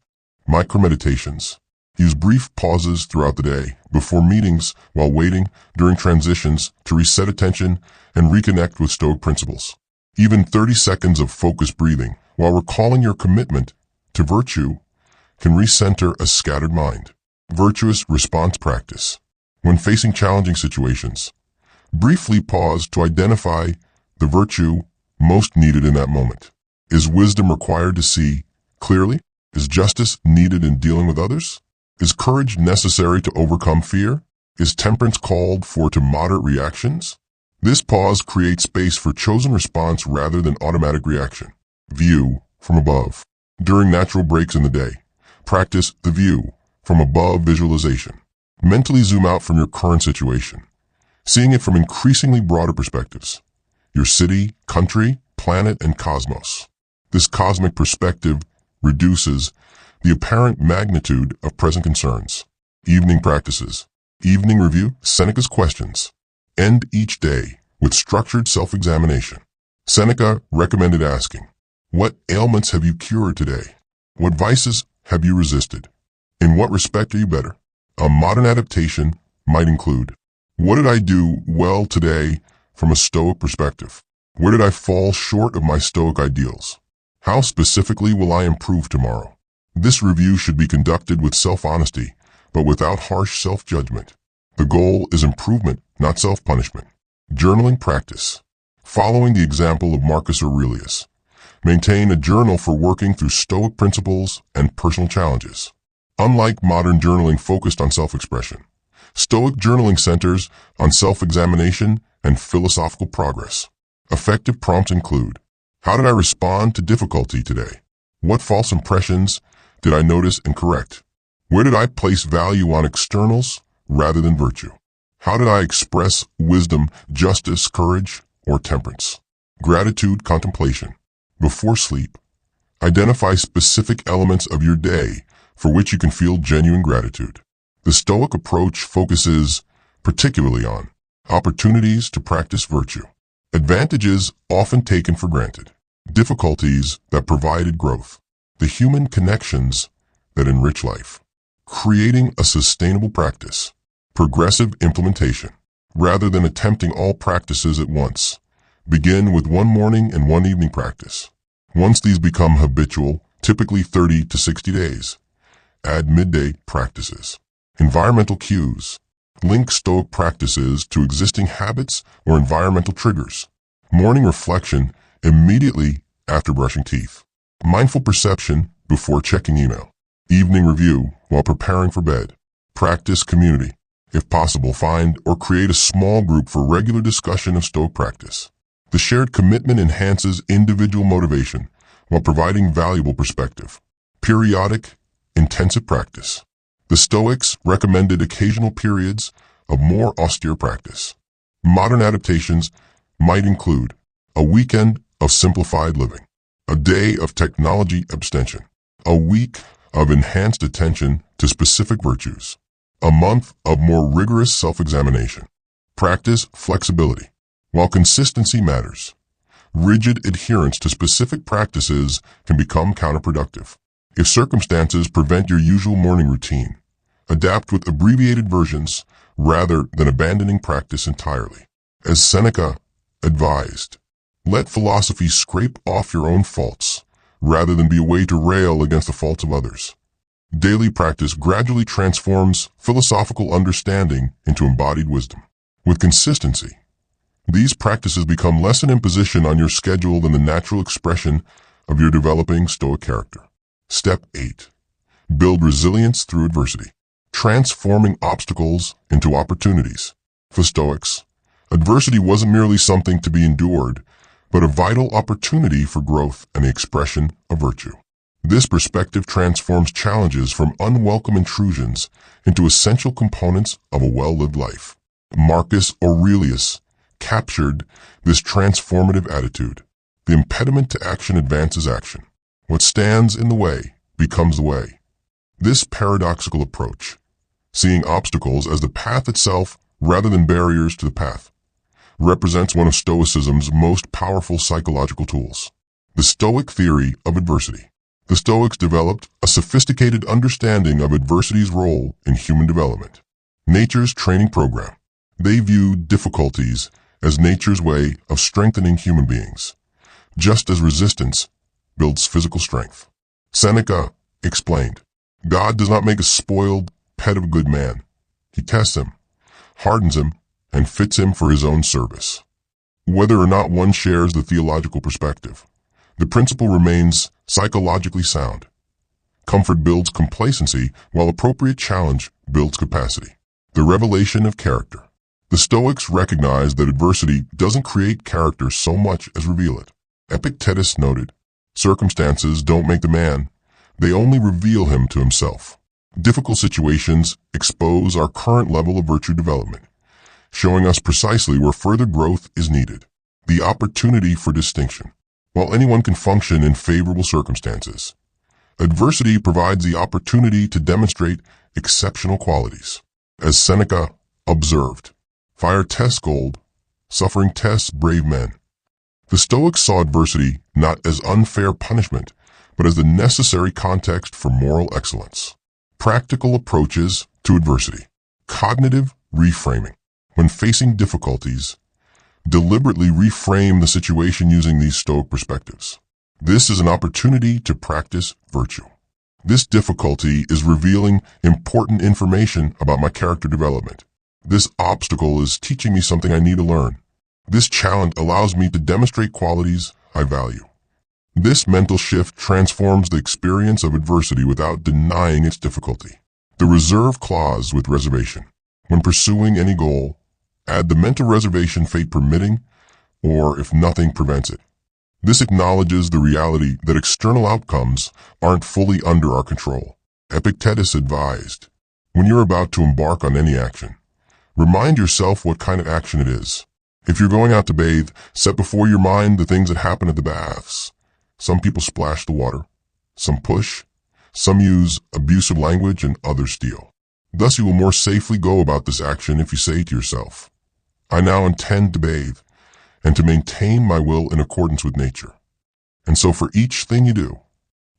Micromeditations. Use brief pauses throughout the day, before meetings, while waiting, during transitions, to reset attention and reconnect with Stoic principles. Even 30 seconds of focused breathing, while recalling your commitment to virtue, can recenter a scattered mind. Virtuous response practice. When facing challenging situations, briefly pause to identify the virtue most needed in that moment. Is wisdom required to see clearly? Is justice needed in dealing with others? Is courage necessary to overcome fear? Is temperance called for to moderate reactions? This pause creates space for chosen response rather than automatic reaction. View from above. During natural breaks in the day, practice the view from above visualization. Mentally zoom out from your current situation, seeing it from increasingly broader perspectives. Your city, country, planet, and cosmos. This cosmic perspective reduces the apparent magnitude of present concerns. Evening practices. Evening review. Seneca's questions. End each day with structured self-examination. Seneca recommended asking, what ailments have you cured today? What vices have you resisted? In what respect are you better? A modern adaptation might include, what did I do well today from a Stoic perspective? Where did I fall short of my Stoic ideals? How specifically will I improve tomorrow? This review should be conducted with self-honesty, but without harsh self-judgment. The goal is improvement, not self-punishment. Journaling practice. Following the example of Marcus Aurelius, maintain a journal for working through Stoic principles and personal challenges. Unlike modern journaling focused on self-expression, Stoic journaling centers on self-examination and philosophical progress. Effective prompts include, how did I respond to difficulty today? What false impressions did I notice and correct? Where did I place value on externals rather than virtue? How did I express wisdom, justice, courage, or temperance? Gratitude contemplation. Before sleep, identify specific elements of your day for which you can feel genuine gratitude. The Stoic approach focuses particularly on opportunities to practice virtue, advantages often taken for granted, difficulties that provided growth, the human connections that enrich life. creating a sustainable practice, progressive implementation. Rather than attempting all practices at once, begin with one morning and one evening practice. Once these become habitual, typically 30 to 60 days, add midday practices. Environmental cues. Link Stoic practices to existing habits or environmental triggers. Morning reflection immediately after brushing teeth. Mindful perception before checking email. Evening review while preparing for bed. Practice community. If possible, find or create a small group for regular discussion of Stoic practice. The shared commitment enhances individual motivation while providing valuable perspective. Periodic, intensive practice. The Stoics recommended occasional periods of more austere practice. Modern adaptations might include a weekend of simplified living, a day of technology abstention, a week of enhanced attention to specific virtues, a month of more rigorous self-examination. Practice flexibility. While consistency matters, rigid adherence to specific practices can become counterproductive. If circumstances prevent your usual morning routine, adapt with abbreviated versions rather than abandoning practice entirely. As Seneca advised, let philosophy scrape off your own faults rather than be a way to rail against the faults of others. Daily practice gradually transforms philosophical understanding into embodied wisdom. With consistency, these practices become less an imposition on your schedule than the natural expression of your developing Stoic character. Step 8. Build resilience through adversity. Transforming obstacles into opportunities. For Stoics, adversity wasn't merely something to be endured, but a vital opportunity for growth and the expression of virtue. This perspective transforms challenges from unwelcome intrusions into essential components of a well-lived life. Marcus Aurelius captured this transformative attitude. The impediment to action advances action. What stands in the way becomes the way. This paradoxical approach, seeing obstacles as the path itself rather than barriers to the path, represents one of Stoicism's most powerful psychological tools. The Stoic theory of adversity. The Stoics developed a sophisticated understanding of adversity's role in human development. Nature's training program. They viewed difficulties as nature's way of strengthening human beings, just as resistance builds physical strength. Seneca explained, God does not make a spoiled pet of a good man. He tests him, hardens him, and fits him for his own service. Whether or not one shares the theological perspective, the principle remains psychologically sound. Comfort builds complacency, while appropriate challenge builds capacity. The revelation of character. The Stoics recognize that adversity doesn't create character so much as reveal it. Epictetus noted, circumstances don't make the man, they only reveal him to himself. Difficult situations expose our current level of virtue development, showing us precisely where further growth is needed. The opportunity for distinction. While anyone can function in favorable circumstances, adversity provides the opportunity to demonstrate exceptional qualities. As Seneca observed, fire tests gold, suffering tests brave men. The Stoics saw adversity not as unfair punishment, but as the necessary context for moral excellence. Practical approaches to adversity. Cognitive reframing. When facing difficulties, deliberately reframe the situation using these Stoic perspectives. This is an opportunity to practice virtue. This difficulty is revealing important information about my character development. This obstacle is teaching me something I need to learn. This challenge allows me to demonstrate qualities I value. This mental shift transforms the experience of adversity without denying its difficulty. The reserve clause with reservation. When pursuing any goal, add the mental reservation, fate permitting, or if nothing prevents it. This acknowledges the reality that external outcomes aren't fully under our control. Epictetus advised, when you're about to embark on any action, remind yourself what kind of action it is. If you're going out to bathe, set before your mind the things that happen at the baths. Some people splash the water, some push, some use abusive language, and others steal. Thus you will more safely go about this action if you say to yourself, I now intend to bathe, and to maintain my will in accordance with nature. And so for each thing you do,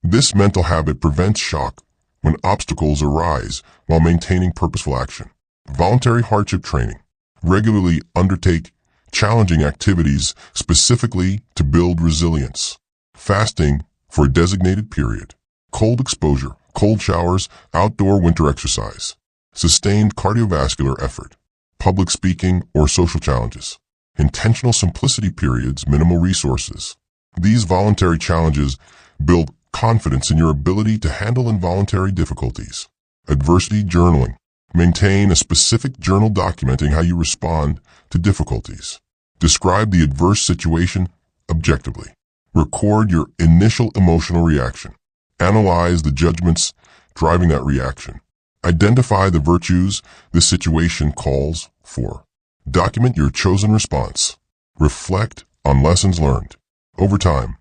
this mental habit prevents shock when obstacles arise while maintaining purposeful action. Voluntary hardship training. Regularly undertake challenging activities specifically to build resilience. Fasting for a designated period. Cold exposure, cold showers, outdoor winter exercise. Sustained cardiovascular effort. Public speaking or social challenges. Intentional simplicity periods, minimal resources. These voluntary challenges build confidence in your ability to handle involuntary difficulties. Adversity journaling. Maintain a specific journal documenting how you respond to difficulties. Describe the adverse situation objectively. Record your initial emotional reaction. Analyze the judgments driving that reaction. Identify the virtues this situation calls for. Document your chosen response. Reflect on lessons learned. Over time,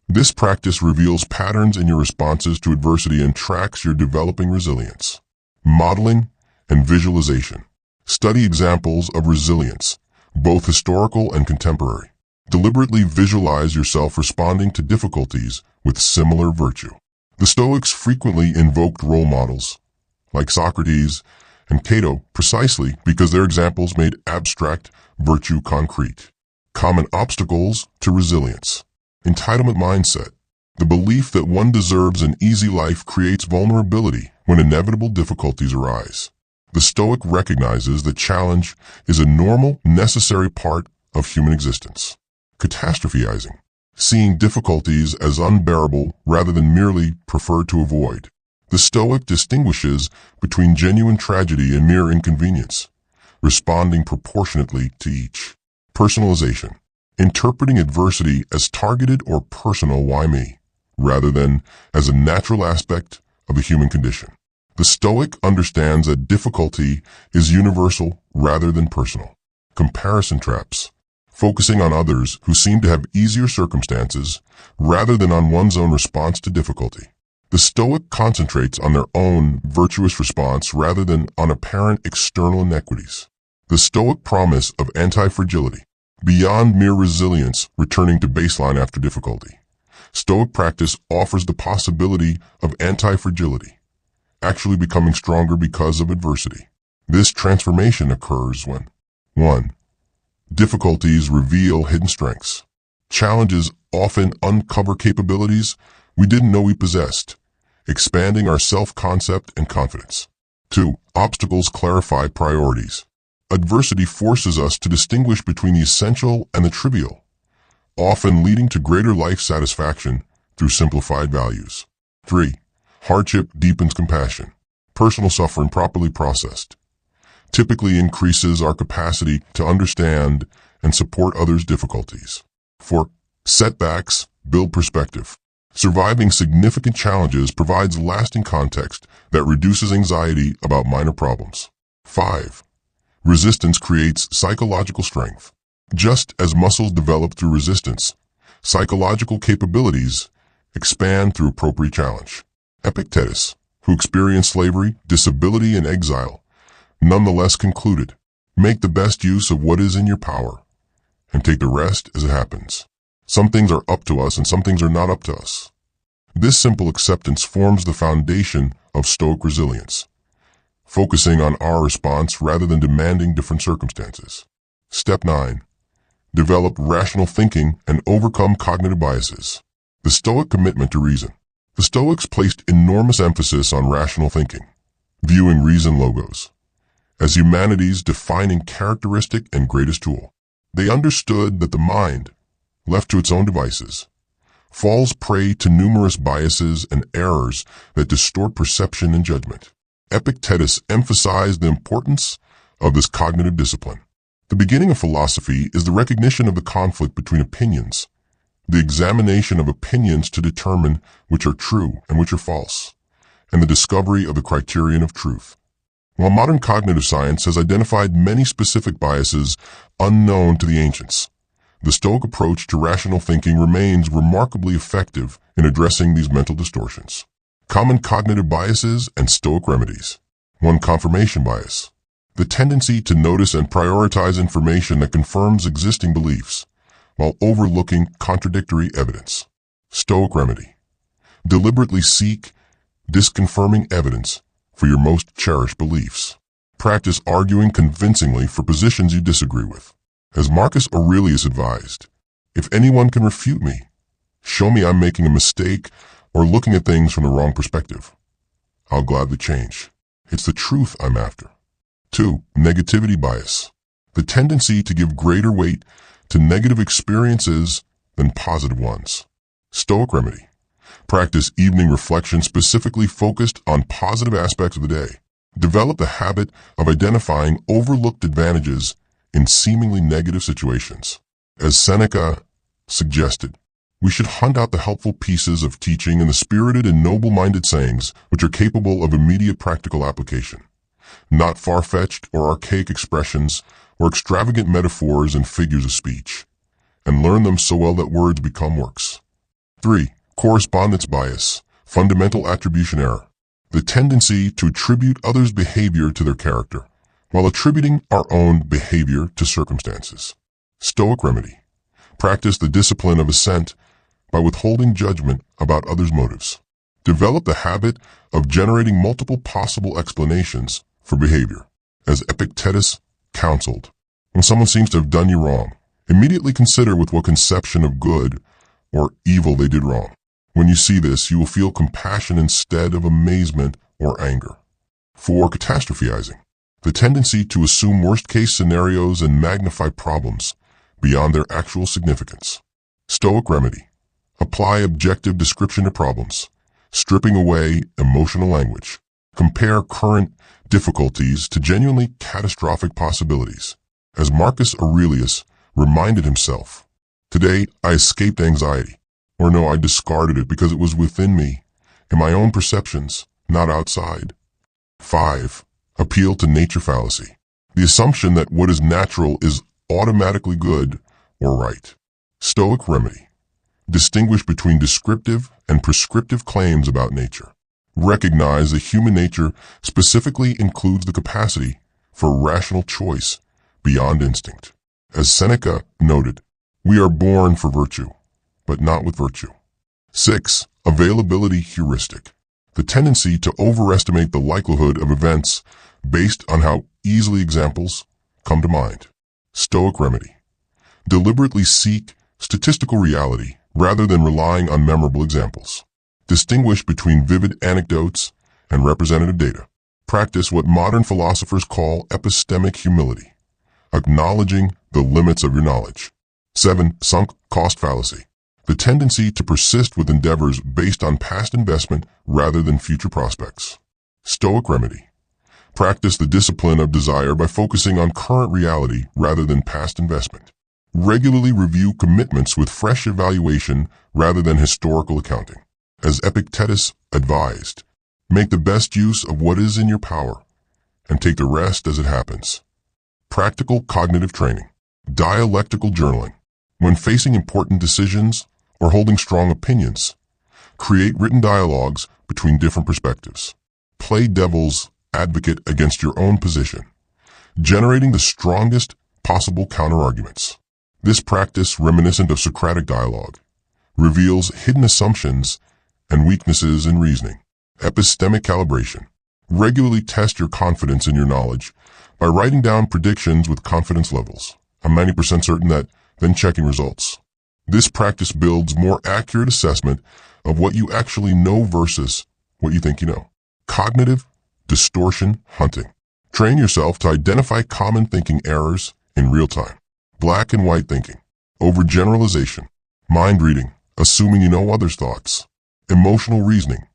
this practice reveals patterns in your responses to adversity and tracks your developing resilience. Modeling and visualization. Study examples of resilience, both historical and contemporary. Deliberately visualize yourself responding to difficulties with similar virtue. The Stoics frequently invoked role models, like Socrates and Cato, precisely because their examples made abstract virtue concrete. Common obstacles to resilience. Entitlement mindset. The belief that one deserves an easy life creates vulnerability when inevitable difficulties arise. The Stoic recognizes that challenge is a normal, necessary part of human existence. Catastrophizing. Seeing difficulties as unbearable rather than merely preferred to avoid. The Stoic distinguishes between genuine tragedy and mere inconvenience, responding proportionately to each. Personalization. Interpreting adversity as targeted or personal why me, rather than as a natural aspect of the human condition. The Stoic understands that difficulty is universal rather than personal. Comparison traps. Focusing on others who seem to have easier circumstances rather than on one's own response to difficulty. The Stoic concentrates on their own virtuous response rather than on apparent external inequities. The Stoic promise of anti-fragility. Beyond mere resilience returning to baseline after difficulty, Stoic practice offers the possibility of anti-fragility, actually becoming stronger because of adversity. This transformation occurs when 1. Difficulties reveal hidden strengths. Challenges often uncover capabilities we didn't know we possessed, expanding our self-concept and confidence. 2. Obstacles clarify priorities. Adversity forces us to distinguish between the essential and the trivial, often leading to greater life satisfaction through simplified values. 3. Hardship deepens compassion. Personal suffering properly processed typically increases our capacity to understand and support others' difficulties. 4. Setbacks build perspective. Surviving significant challenges provides lasting context that reduces anxiety about minor problems. 5. Resistance creates psychological strength. Just as muscles develop through resistance, psychological capabilities expand through appropriate challenge. Epictetus, who experienced slavery, disability, and exile, nonetheless concluded, "Make the best use of what is in your power, and take the rest as it happens." Some things are up to us and some things are not up to us. This simple acceptance forms the foundation of Stoic resilience, focusing on our response rather than demanding different circumstances. Step 9. Develop rational thinking and overcome cognitive biases. The Stoic commitment to reason. The Stoics placed enormous emphasis on rational thinking, viewing reason logos as humanity's defining characteristic and greatest tool. They understood that the mind, left to its own devices, falls prey to numerous biases and errors that distort perception and judgment. Epictetus emphasized the importance of this cognitive discipline. The beginning of philosophy is the recognition of the conflict between opinions, the examination of opinions to determine which are true and which are false, and the discovery of the criterion of truth. While modern cognitive science has identified many specific biases unknown to the ancients, the Stoic approach to rational thinking remains remarkably effective in addressing these mental distortions. Common cognitive biases and Stoic remedies. 1. Confirmation bias. The tendency to notice and prioritize information that confirms existing beliefs, while overlooking contradictory evidence. Stoic remedy. Deliberately seek disconfirming evidence for your most cherished beliefs. Practice arguing convincingly for positions you disagree with. As Marcus Aurelius advised, if anyone can refute me, show me I'm making a mistake or looking at things from the wrong perspective. I'll gladly change. It's the truth I'm after. 2. Negativity bias. The tendency to give greater weight to negative experiences than positive ones. Stoic remedy. Practice evening reflection specifically focused on positive aspects of the day. Develop the habit of identifying overlooked advantages in seemingly negative situations. As Seneca suggested, we should hunt out the helpful pieces of teaching and the spirited and noble-minded sayings which are capable of immediate practical application, not far-fetched or archaic expressions or extravagant metaphors and figures of speech, and learn them so well that words become works. 3. Correspondence bias, fundamental attribution error. The tendency to attribute others' behavior to their character, while attributing our own behavior to circumstances. Stoic remedy. Practice the discipline of assent by withholding judgment about others' motives. Develop the habit of generating multiple possible explanations for behavior. As Epictetus counseled, when someone seems to have done you wrong, immediately consider with what conception of good or evil they did wrong. When you see this, you will feel compassion instead of amazement or anger. 4. Catastrophizing. The tendency to assume worst-case scenarios and magnify problems beyond their actual significance. Stoic remedy. Apply objective description to problems, stripping away emotional language. Compare current difficulties to genuinely catastrophic possibilities. As Marcus Aurelius reminded himself, today I escaped anxiety. Or no, I discarded it because it was within me, in my own perceptions, not outside. 5. Appeal to nature fallacy. The assumption that what is natural is automatically good or right. Stoic remedy. Distinguish between descriptive and prescriptive claims about nature. Recognize that human nature specifically includes the capacity for rational choice beyond instinct. As Seneca noted, we are born for virtue, but not with virtue. 6. Availability heuristic. The tendency to overestimate the likelihood of events based on how easily examples come to mind. Stoic remedy. Deliberately seek statistical reality rather than relying on memorable examples. Distinguish between vivid anecdotes and representative data. Practice what modern philosophers call epistemic humility, acknowledging the limits of your knowledge. 7. Sunk cost fallacy. The tendency to persist with endeavors based on past investment rather than future prospects. Stoic remedy. Practice the discipline of desire by focusing on current reality rather than past investment. Regularly review commitments with fresh evaluation rather than historical accounting. As Epictetus advised, make the best use of what is in your power and take the rest as it happens. Practical cognitive training. Dialectical journaling. When facing important decisions or holding strong opinions, create written dialogues between different perspectives. Play devil's advocate against your own position, generating the strongest possible counterarguments. This practice, reminiscent of Socratic dialogue, reveals hidden assumptions and weaknesses in reasoning. Epistemic calibration. Regularly test your confidence in your knowledge by writing down predictions with confidence levels. I'm 90% certain that, then checking results. This practice builds more accurate assessment of what you actually know versus what you think you know. Cognitive distortion hunting. Train yourself to identify common thinking errors in real time. Black and white thinking. Overgeneralization. Mind reading, assuming you know others' thoughts. Emotional reasoning.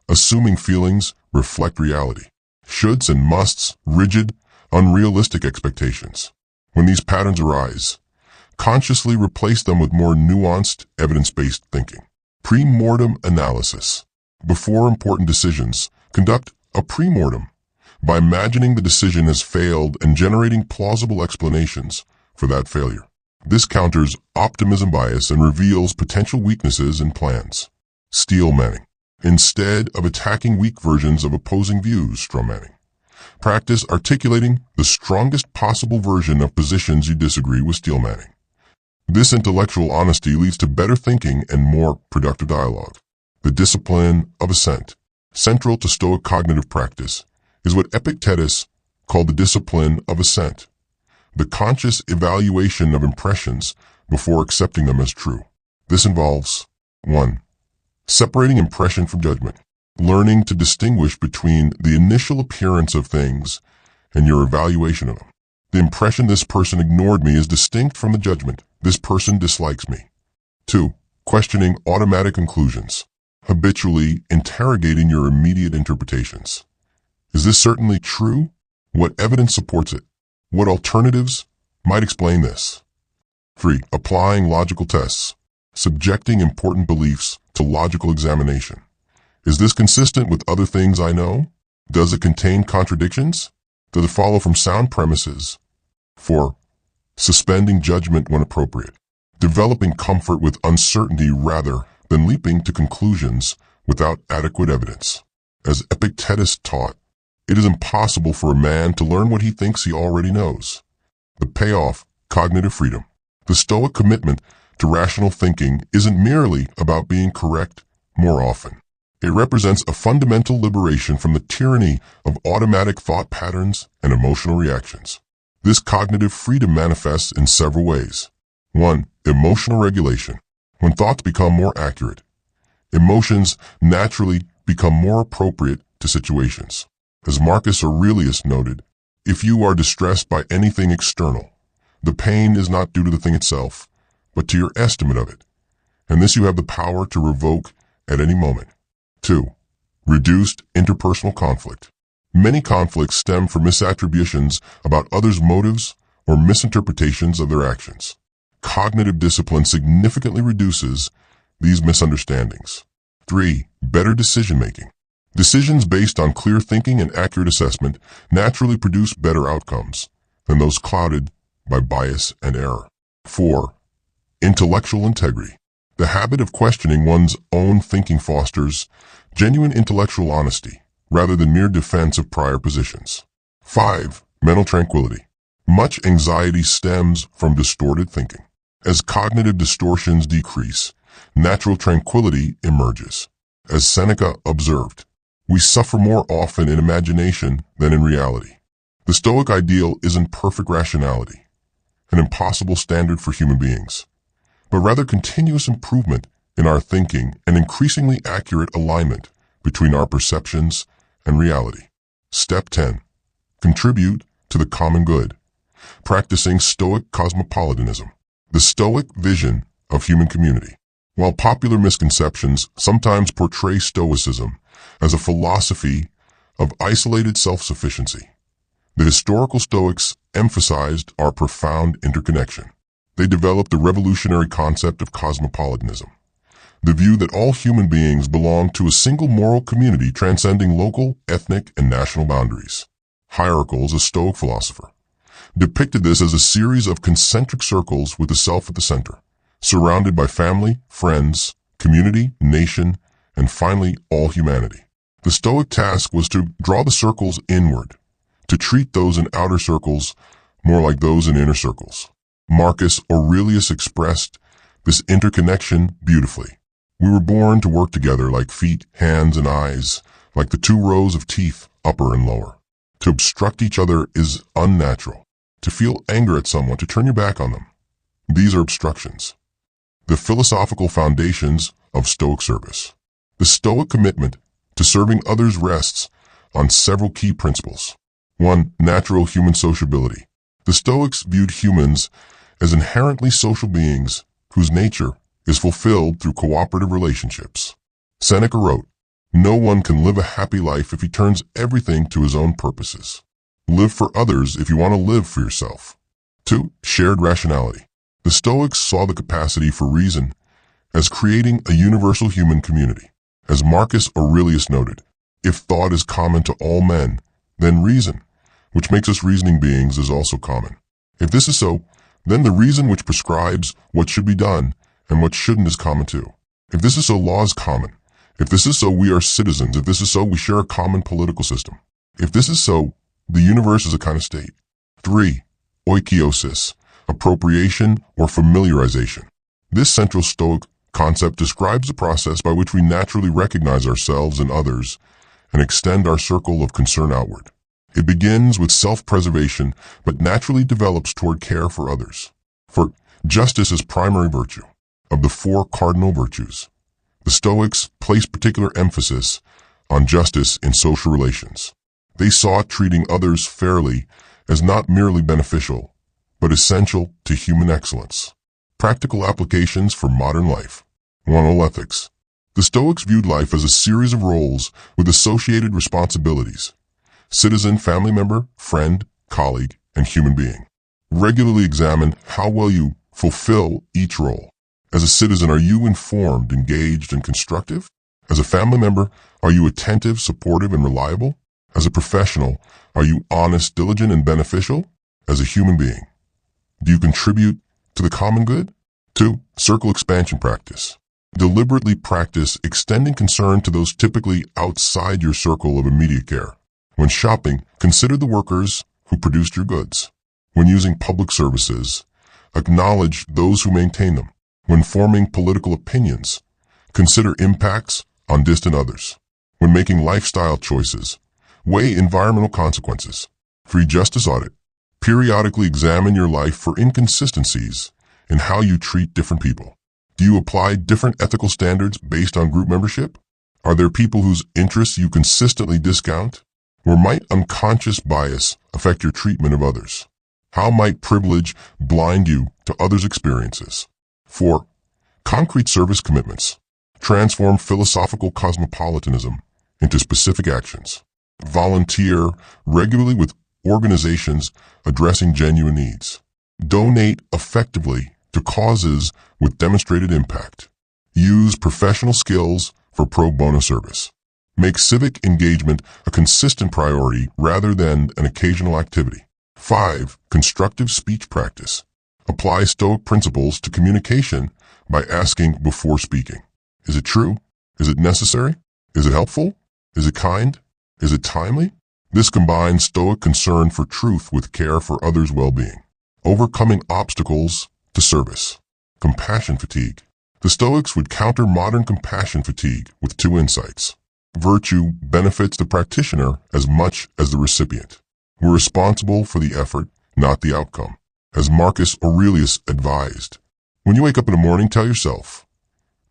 Assuming feelings reflect reality. Shoulds and musts, rigid, unrealistic expectations. When these patterns arise, consciously replace them with more nuanced, evidence-based thinking. Pre-mortem analysis. Before important decisions, conduct a pre-mortem by imagining the decision has failed and generating plausible explanations for that failure. This counters optimism bias and reveals potential weaknesses in plans. Steel manning. Instead of attacking weak versions of opposing views, straw manning. Practice articulating the strongest possible version of positions you disagree with steel manning. This intellectual honesty leads to better thinking and more productive dialogue. The discipline of assent. central to Stoic cognitive practice, is what Epictetus called the discipline of assent, the conscious evaluation of impressions before accepting them as true. This involves 1. Separating impression from judgment, learning to distinguish between the initial appearance of things and your evaluation of them. The impression this person ignored me is distinct from the judgment this person dislikes me. 2. Questioning automatic conclusions, habitually interrogating your immediate interpretations. Is this certainly true? What evidence supports it? What alternatives might explain this? 3. Applying logical tests, subjecting important beliefs to logical examination. Is this consistent with other things I know? Does it contain contradictions? Does it follow from sound premises? 4. Suspending judgment when appropriate, developing comfort with uncertainty rather than leaping to conclusions without adequate evidence. As Epictetus taught, it is impossible for a man to learn what he thinks he already knows. The payoff, cognitive freedom. The Stoic commitment to rational thinking isn't merely about being correct more often. It represents a fundamental liberation from the tyranny of automatic thought patterns and emotional reactions. This cognitive freedom manifests in several ways. 1. Emotional regulation. When thoughts become more accurate, emotions naturally become more appropriate to situations. As Marcus Aurelius noted, if you are distressed by anything external, the pain is not due to the thing itself, but to your estimate of it, and this you have the power to revoke at any moment. 2. Reduced interpersonal conflict. Many conflicts stem from misattributions about others' motives or misinterpretations of their actions. Cognitive discipline significantly reduces these misunderstandings. 3. Better decision-making. Decisions based on clear thinking and accurate assessment naturally produce better outcomes than those clouded by bias and error. 4. Intellectual integrity. The habit of questioning one's own thinking fosters genuine intellectual honesty rather than mere defense of prior positions. 5. Mental tranquility. Much anxiety stems from distorted thinking. As cognitive distortions decrease, natural tranquility emerges. As Seneca observed, we suffer more often in imagination than in reality. The Stoic ideal isn't perfect rationality, an impossible standard for human beings, but rather continuous improvement in our thinking and increasingly accurate alignment between our perceptions and reality. Step 10. Contribute to the common good. Practicing Stoic cosmopolitanism. The Stoic vision of human community. While popular misconceptions sometimes portray Stoicism as a philosophy of isolated self-sufficiency, the historical Stoics emphasized our profound interconnection. They developed the revolutionary concept of cosmopolitanism, the view that all human beings belong to a single moral community transcending local, ethnic, and national boundaries. Hierarchals, a Stoic philosopher, depicted this as a series of concentric circles with the self at the center, surrounded by family, friends, community, nation, and finally all humanity. The Stoic task was to draw the circles inward, to treat those in outer circles more like those in inner circles. Marcus Aurelius expressed this interconnection beautifully. We were born to work together like feet, hands, and eyes, like the two rows of teeth, upper and lower. To obstruct each other is unnatural. To feel anger at someone, to turn your back on them, these are obstructions. The philosophical foundations of Stoic service. The Stoic commitment to serving others rests on several key principles. 1. Natural human sociability. The Stoics viewed humans as inherently social beings whose nature is fulfilled through cooperative relationships. Seneca wrote, "No one can live a happy life if he turns everything to his own purposes. Live for others if you want to live for yourself." 2. Shared rationality. The Stoics saw the capacity for reason as creating a universal human community. As Marcus Aurelius noted, if thought is common to all men, then reason, which makes us reasoning beings, is also common. If this is so, then the reason which prescribes what should be done and what shouldn't is common too. If this is so, law is common. If this is so, we are citizens. If this is so, we share a common political system. If this is so, the universe is a kind of state. 3. Oikeiosis, appropriation or familiarization. This central Stoic concept describes the process by which we naturally recognize ourselves and others and extend our circle of concern outward. It begins with self-preservation, but naturally develops toward care for others. For justice is primary virtue. Of the four cardinal virtues, the Stoics placed particular emphasis on justice in social relations. They saw treating others fairly as not merely beneficial, but essential to human excellence. Practical applications for modern life. Moral ethics. The Stoics viewed life as a series of roles with associated responsibilities: citizen, family member, friend, colleague, and human being. Regularly examine how well you fulfill each role. As a citizen, are you informed, engaged, and constructive? As a family member, are you attentive, supportive, and reliable? As a professional, are you honest, diligent, and beneficial? As a human being, do you contribute to the common good? 2. Circle expansion practice. Deliberately practice extending concern to those typically outside your circle of immediate care. When shopping, consider the workers who produced your goods. When using public services, acknowledge those who maintain them. When forming political opinions, consider impacts on distant others. When making lifestyle choices, weigh environmental consequences. Free justice audit. Periodically examine your life for inconsistencies in how you treat different people. Do you apply different ethical standards based on group membership? Are there people whose interests you consistently discount? Or might unconscious bias affect your treatment of others? How might privilege blind you to others' experiences? 4. Concrete service commitments. Transform philosophical cosmopolitanism into specific actions. Volunteer regularly with organizations addressing genuine needs. Donate effectively to causes with demonstrated impact. Use professional skills for pro bono service. Make civic engagement a consistent priority rather than an occasional activity. 5. Constructive speech practice. Apply Stoic principles to communication by asking before speaking. Is it true? Is it necessary? Is it helpful? Is it kind? Is it timely? This combines Stoic concern for truth with care for others' well-being. Overcoming obstacles to service. Compassion fatigue. The Stoics would counter modern compassion fatigue with 2 insights. Virtue benefits the practitioner as much as the recipient. We're responsible for the effort, not the outcome. As Marcus Aurelius advised, when you wake up in the morning, tell yourself,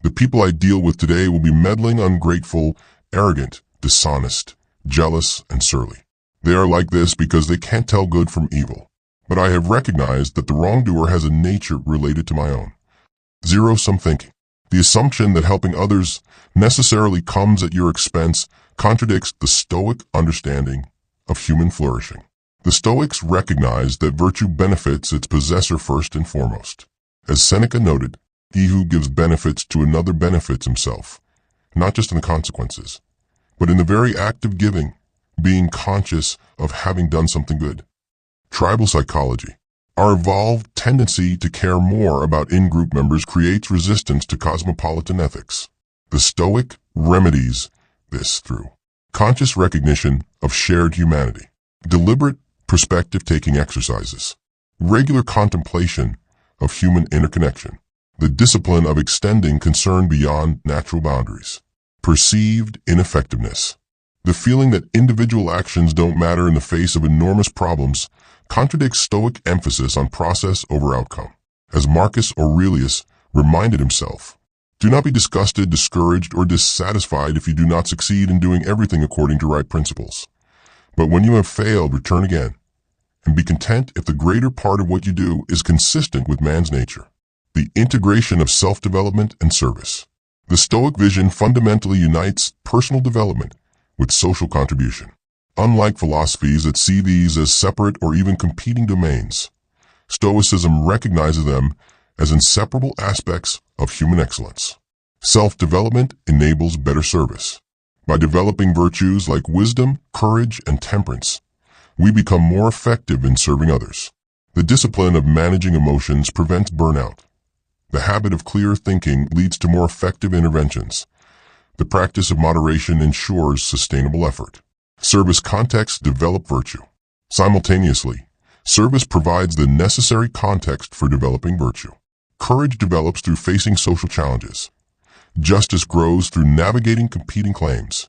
the people I deal with today will be meddling, ungrateful, arrogant, dishonest, jealous, and surly. They are like this because they can't tell good from evil. But I have recognized that the wrongdoer has a nature related to my own. Zero-sum thinking. The assumption that helping others necessarily comes at your expense contradicts the Stoic understanding of human flourishing. The Stoics recognize that virtue benefits its possessor first and foremost. As Seneca noted, he who gives benefits to another benefits himself, not just in the consequences, but in the very act of giving, being conscious of having done something good. Tribal psychology. Our evolved tendency to care more about in-group members creates resistance to cosmopolitan ethics. The Stoic remedies this through conscious recognition of shared humanity, deliberate perspective-taking exercises, regular contemplation of human interconnection, the discipline of extending concern beyond natural boundaries, perceived ineffectiveness. The feeling that individual actions don't matter in the face of enormous problems contradicts Stoic emphasis on process over outcome. As Marcus Aurelius reminded himself, do not be disgusted, discouraged, or dissatisfied if you do not succeed in doing everything according to right principles. But when you have failed, return again, and be content if the greater part of what you do is consistent with man's nature. The integration of self-development and service. The Stoic vision fundamentally unites personal development with social contribution. Unlike philosophies that see these as separate or even competing domains, Stoicism recognizes them as inseparable aspects of human excellence. Self-development enables better service. By developing virtues like wisdom, courage, and temperance, we become more effective in serving others. The discipline of managing emotions prevents burnout. The habit of clear thinking leads to more effective interventions. The practice of moderation ensures sustainable effort. Service contexts develop virtue. Simultaneously, service provides the necessary context for developing virtue. Courage develops through facing social challenges. Justice grows through navigating competing claims.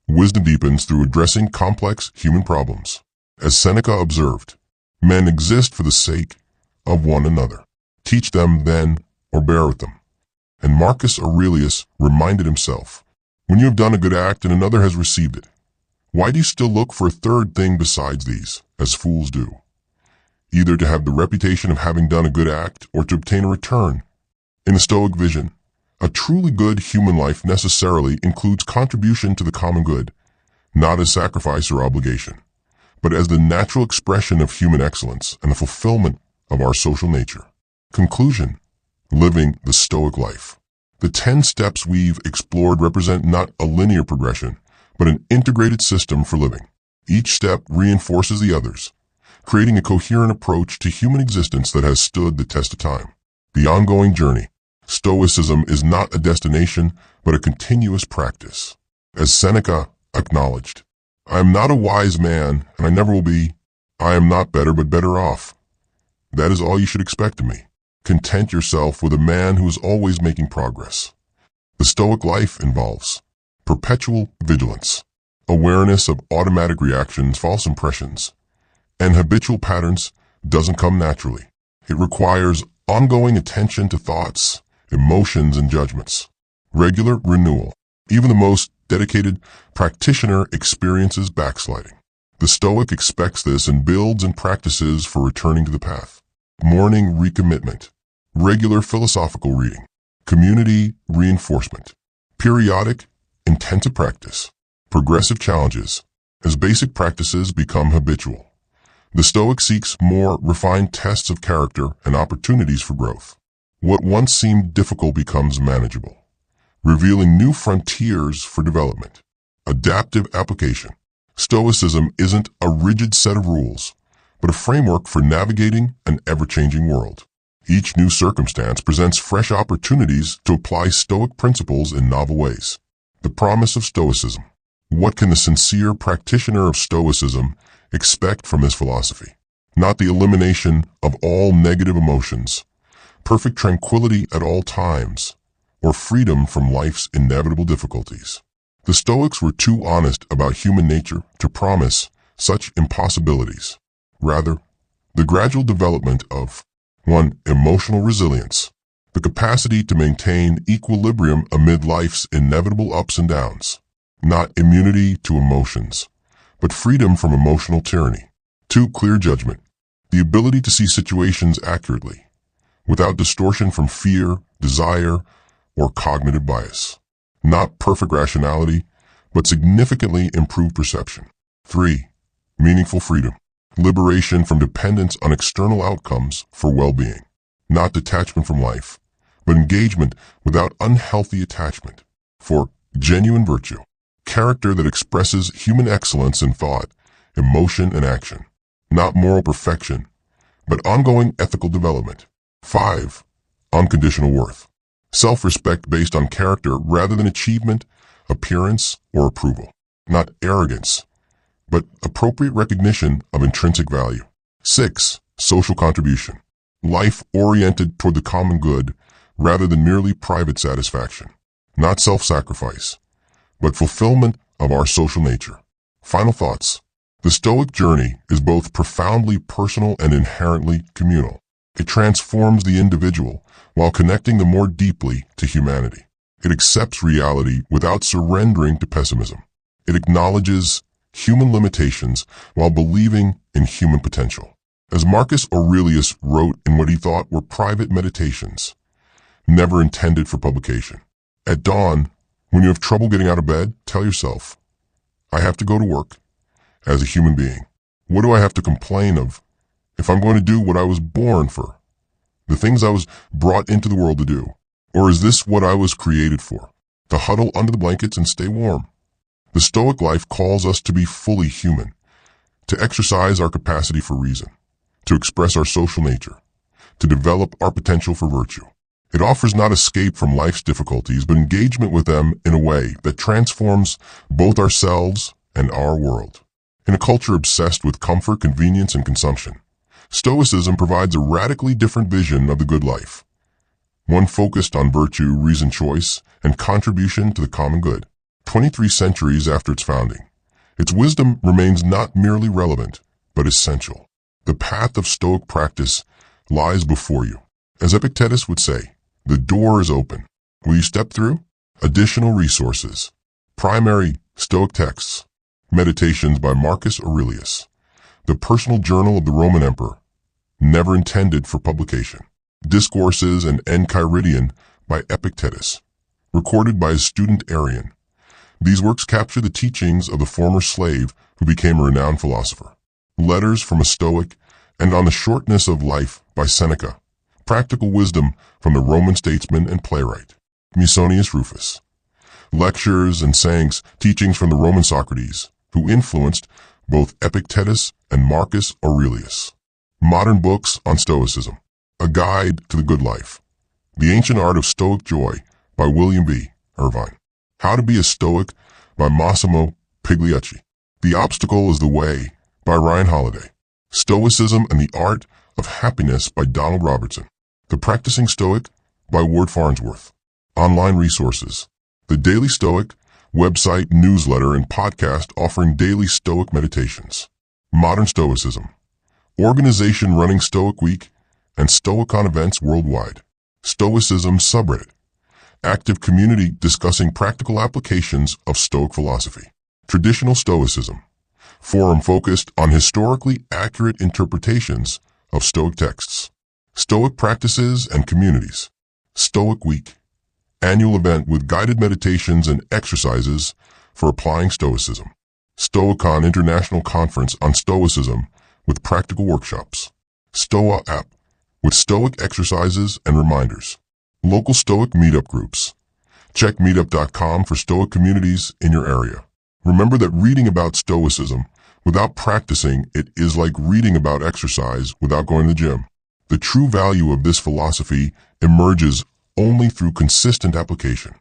Wisdom deepens through addressing complex human problems. As Seneca observed, men exist for the sake of one another. Teach them then, or bear with them. And Marcus Aurelius reminded himself, when you have done a good act and another has received it, why do you still look for a third thing besides these, as fools do? Either to have the reputation of having done a good act or to obtain a return. In the Stoic vision, a truly good human life necessarily includes contribution to the common good, not as sacrifice or obligation, but as the natural expression of human excellence and the fulfillment of our social nature. Conclusion: living the Stoic life. The 10 steps we've explored represent not a linear progression, but an integrated system for living. Each step reinforces the others, creating a coherent approach to human existence that has stood the test of time. The ongoing journey. Stoicism is not a destination, but a continuous practice. As Seneca acknowledged, I am not a wise man, and I never will be. I am not better, but better off. That is all you should expect of me. Content yourself with a man who is always making progress. The Stoic life involves perpetual vigilance, awareness of automatic reactions, false impressions, and habitual patterns doesn't come naturally. It requires ongoing attention to thoughts, emotions, and judgments. Regular renewal. Even the most dedicated practitioner experiences backsliding. The Stoic expects this and builds and practices for returning to the path. Morning recommitment. Regular philosophical reading. Community reinforcement. Periodic, intensive practice. Progressive challenges. As basic practices become habitual, the Stoic seeks more refined tests of character and opportunities for growth. What once seemed difficult becomes manageable, revealing new frontiers for development. Adaptive application. Stoicism isn't a rigid set of rules, but a framework for navigating an ever-changing world. Each new circumstance presents fresh opportunities to apply Stoic principles in novel ways. The promise of Stoicism. What can the sincere practitioner of Stoicism expect from this philosophy? Not the elimination of all negative emotions, perfect tranquility at all times, or freedom from life's inevitable difficulties. The Stoics were too honest about human nature to promise such impossibilities. Rather, the gradual development of 1. Emotional resilience, the capacity to maintain equilibrium amid life's inevitable ups and downs. Not immunity to emotions, but freedom from emotional tyranny. 2. Clear judgment, the ability to see situations accurately, without distortion from fear, desire, or cognitive bias. Not perfect rationality, but significantly improved perception. 3. Meaningful freedom, liberation from dependence on external outcomes for well-being. Not detachment from life, but engagement without unhealthy attachment. 4. Genuine virtue, character that expresses human excellence in thought, emotion, and action. Not moral perfection, but ongoing ethical development. 5. Unconditional worth, self-respect based on character rather than achievement, appearance, or approval. Not arrogance, but appropriate recognition of intrinsic value. 6. Social contribution, life oriented toward the common good rather than merely private satisfaction. Not self-sacrifice, but fulfillment of our social nature. Final thoughts. The Stoic journey is both profoundly personal and inherently communal. It transforms the individual while connecting them more deeply to humanity. It accepts reality without surrendering to pessimism. It acknowledges human limitations while believing in human potential. As Marcus Aurelius wrote in what he thought were private meditations, never intended for publication. At dawn, when you have trouble getting out of bed, tell yourself, I have to go to work as a human being. What do I have to complain of if I'm going to do what I was born for? The things I was brought into the world to do? Or is this what I was created for? To huddle under the blankets and stay warm? The Stoic life calls us to be fully human, to exercise our capacity for reason, to express our social nature, to develop our potential for virtue. It offers not escape from life's difficulties, but engagement with them in a way that transforms both ourselves and our world. In a culture obsessed with comfort, convenience, and consumption, Stoicism provides a radically different vision of the good life, one focused on virtue, reasoned choice, and contribution to the common good. 23 centuries after its founding. Its wisdom remains not merely relevant, but essential. The path of Stoic practice lies before you. As Epictetus would say, the door is open. Will you step through? Additional resources. Primary Stoic texts. Meditations by Marcus Aurelius. The personal journal of the Roman emperor, never intended for publication. Discourses and Enchiridion by Epictetus, recorded by his student Arrian. These works capture the teachings of the former slave who became a renowned philosopher. Letters from a Stoic and On the Shortness of Life by Seneca. Practical wisdom from the Roman statesman and playwright, Musonius Rufus. Lectures and sayings, teachings from the Roman Socrates, who influenced both Epictetus and Marcus Aurelius. Modern books on Stoicism. A Guide to the Good Life. The Ancient Art of Stoic Joy by William B. Irvine. How to be a Stoic by Massimo Pigliucci. The Obstacle is the Way by Ryan Holiday. Stoicism and the Art of Happiness by Donald Robertson. The Practicing Stoic by Ward Farnsworth. Online resources. The Daily Stoic, website, newsletter, and podcast offering daily Stoic meditations. Modern Stoicism. Organization running Stoic Week and Stoicon events worldwide. Stoicism subreddit. Active community discussing practical applications of Stoic philosophy. Traditional Stoicism. Forum focused on historically accurate interpretations of Stoic texts. Stoic practices and communities. Stoic Week. Annual event with guided meditations and exercises for applying Stoicism. Stoicon International Conference on Stoicism with practical workshops. Stoa app with Stoic exercises and reminders. Local Stoic meetup groups. Check meetup.com for Stoic communities in your area. Remember that reading about Stoicism without practicing it is like reading about exercise without going to the gym. The true value of this philosophy emerges only through consistent application.